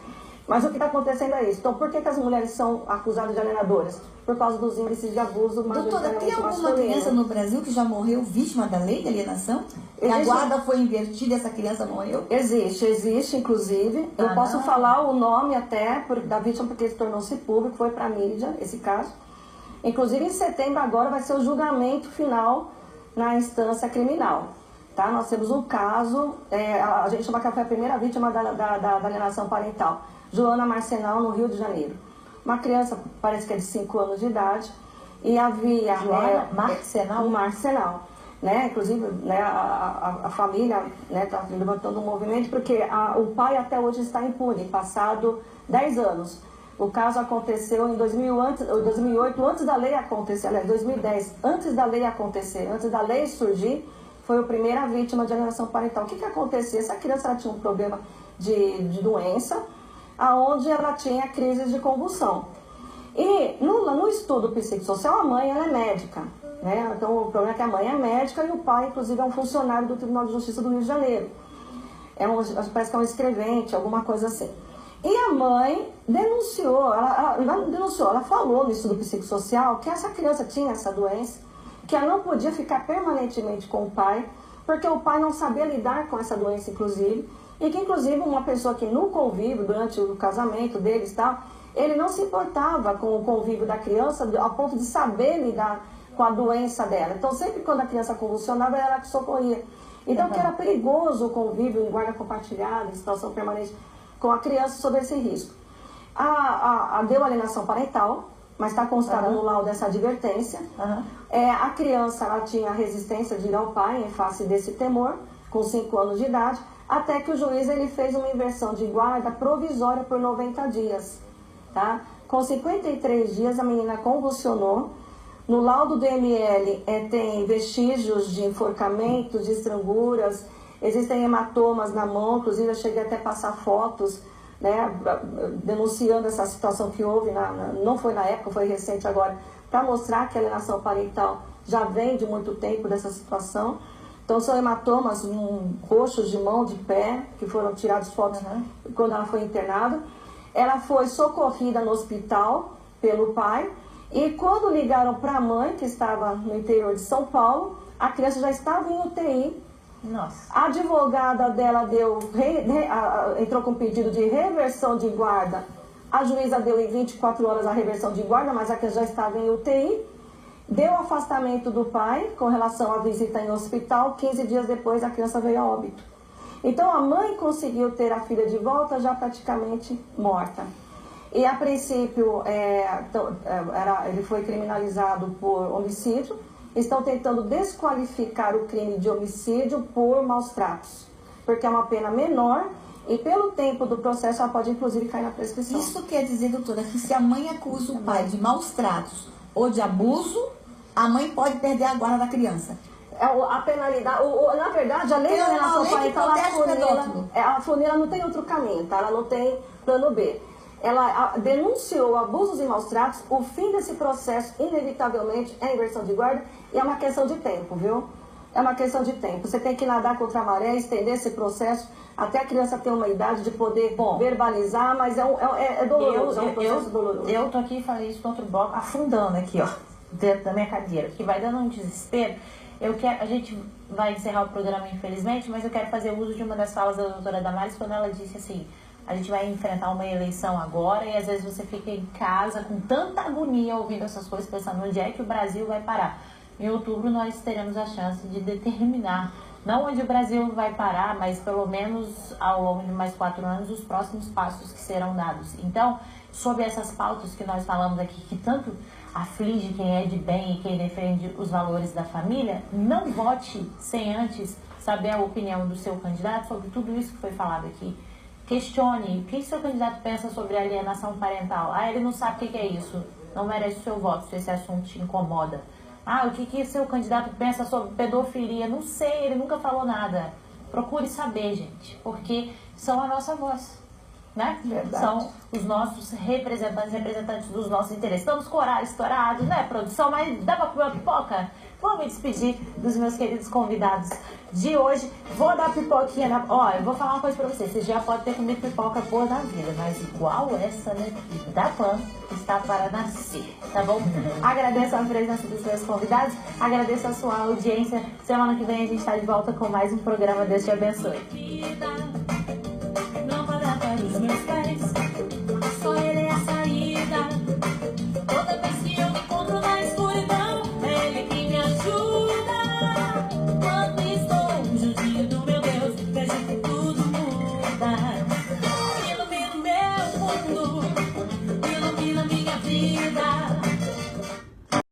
Mas o que está acontecendo é isso. Então, por que as mulheres são acusadas de alienadoras? Por causa dos índices de abuso Doutora, tem alguma criança no Brasil que já morreu vítima da lei de alienação? E a guarda foi invertida e essa criança morreu? Existe, inclusive. Eu posso falar o nome até da vítima porque tornou-se público, foi para a mídia esse caso. Inclusive, em setembro agora vai ser o julgamento final na instância criminal. Tá? Nós temos um caso, a gente chama que foi a primeira vítima da alienação parental. Joana Marcenal, no Rio de Janeiro. Uma criança, parece que é de 5 anos de idade, e havia... Joana Marcenal? Marcenal. Né? Inclusive, né, a família está levantando um movimento, porque o pai até hoje está impune, passado 10 anos. O caso aconteceu em 2008, antes da lei acontecer, aliás, 2010, antes da lei acontecer, antes da lei surgir, foi a primeira vítima de alienação parental. O que acontecia? Essa criança tinha um problema de doença, aonde ela tinha crises de convulsão. E no estudo psicossocial, a mãe ela é médica. Né? Então, o problema é que a mãe é médica e o pai, inclusive, é um funcionário do Tribunal de Justiça do Rio de Janeiro. Parece que é um escrevente, alguma coisa assim. E a mãe denunciou, ela falou no estudo psicossocial que essa criança tinha essa doença, que ela não podia ficar permanentemente com o pai, porque o pai não sabia lidar com essa doença, inclusive, e que, inclusive, uma pessoa que no convívio, durante o casamento deles, ele não se importava com o convívio da criança, ao ponto de saber lidar com a doença dela. Então, sempre quando a criança convulsionava, era ela que socorria. Então, que era perigoso o convívio em guarda compartilhada, em situação permanente, com a criança sob esse risco. Deu alienação parental, mas está constado no laudo dessa advertência. A criança ela tinha resistência de ir ao pai em face desse temor, com 5 anos de idade, até que o juiz ele fez uma inversão de guarda provisória por 90 dias. Tá? Com 53 dias a menina convulsionou. No laudo do ML tem vestígios de enforcamentos, de estranguras, existem hematomas na mão, inclusive eu cheguei até a passar fotos, né, denunciando essa situação que houve, não foi na época, foi recente agora, para mostrar que a alienação parental já vem de muito tempo dessa situação. Então são hematomas roxos de mão, de pé, que foram tirados fotos quando ela foi internada. Ela foi socorrida no hospital pelo pai, e quando ligaram para a mãe, que estava no interior de São Paulo, a criança já estava em UTI. Nossa. A advogada dela entrou com pedido de reversão de guarda. A juíza deu em 24 horas a reversão de guarda, mas a criança já estava em UTI. Deu afastamento do pai com relação à visita em hospital. 15 dias depois a criança veio a óbito. Então a mãe conseguiu ter a filha de volta já praticamente morta. E a princípio ele foi criminalizado por homicídio. Estão tentando desqualificar o crime de homicídio por maus tratos, porque é uma pena menor e pelo tempo do processo ela pode inclusive cair na prescrição. Isso quer dizer, doutora, que se a mãe acusa o pai de maus tratos ou de abuso, a mãe pode perder a guarda da criança. A penalidade, na verdade, a lei da alienação parental, a funila não tem outro caminho, tá? Ela não tem plano B. Ela denunciou abusos e maus tratos, o fim desse processo, inevitavelmente, é inversão de guarda e é uma questão de tempo, viu? É uma questão de tempo. Você tem que nadar contra a maré, estender esse processo até a criança ter uma idade de poder verbalizar, mas é doloroso, é um processo doloroso. Eu tô aqui e falei isso no outro bloco, afundando aqui, ó, dentro da minha cadeira, que vai dando um desespero. A gente vai encerrar o programa, infelizmente, mas eu quero fazer uso de uma das falas da doutora Damares, quando ela disse assim: A gente vai enfrentar uma eleição agora e às vezes você fica em casa com tanta agonia ouvindo essas coisas, pensando onde é que o Brasil vai parar. Em outubro nós teremos a chance de determinar, não onde o Brasil vai parar, mas pelo menos ao longo de mais 4 anos, os próximos passos que serão dados. Então, sobre essas pautas que nós falamos aqui, que tanto aflige quem é de bem e quem defende os valores da família, não vote sem antes saber a opinião do seu candidato sobre tudo isso que foi falado aqui. Questione o que seu candidato pensa sobre alienação parental. Ah, ele não sabe o que é isso. Não merece o seu voto se esse assunto te incomoda. Ah, o que seu candidato pensa sobre pedofilia? Não sei, ele nunca falou nada. Procure saber, gente, porque são a nossa voz, né? Verdade. São os nossos representantes dos nossos interesses. Estamos com o horário estourado, né, produção? Mas dá pra comer uma pipoca? Vou me despedir dos meus queridos convidados de hoje. Vou dar pipoquinha na... Ó, eu vou falar uma coisa pra vocês. Você já pode ter comido pipoca boa na vida, mas igual essa, né, da Pan, está para nascer, tá bom? Agradeço a presença dos meus convidados, agradeço a sua audiência. Semana que vem a gente está de volta com mais um programa. Deus te abençoe. Não vou dar para os meus pés.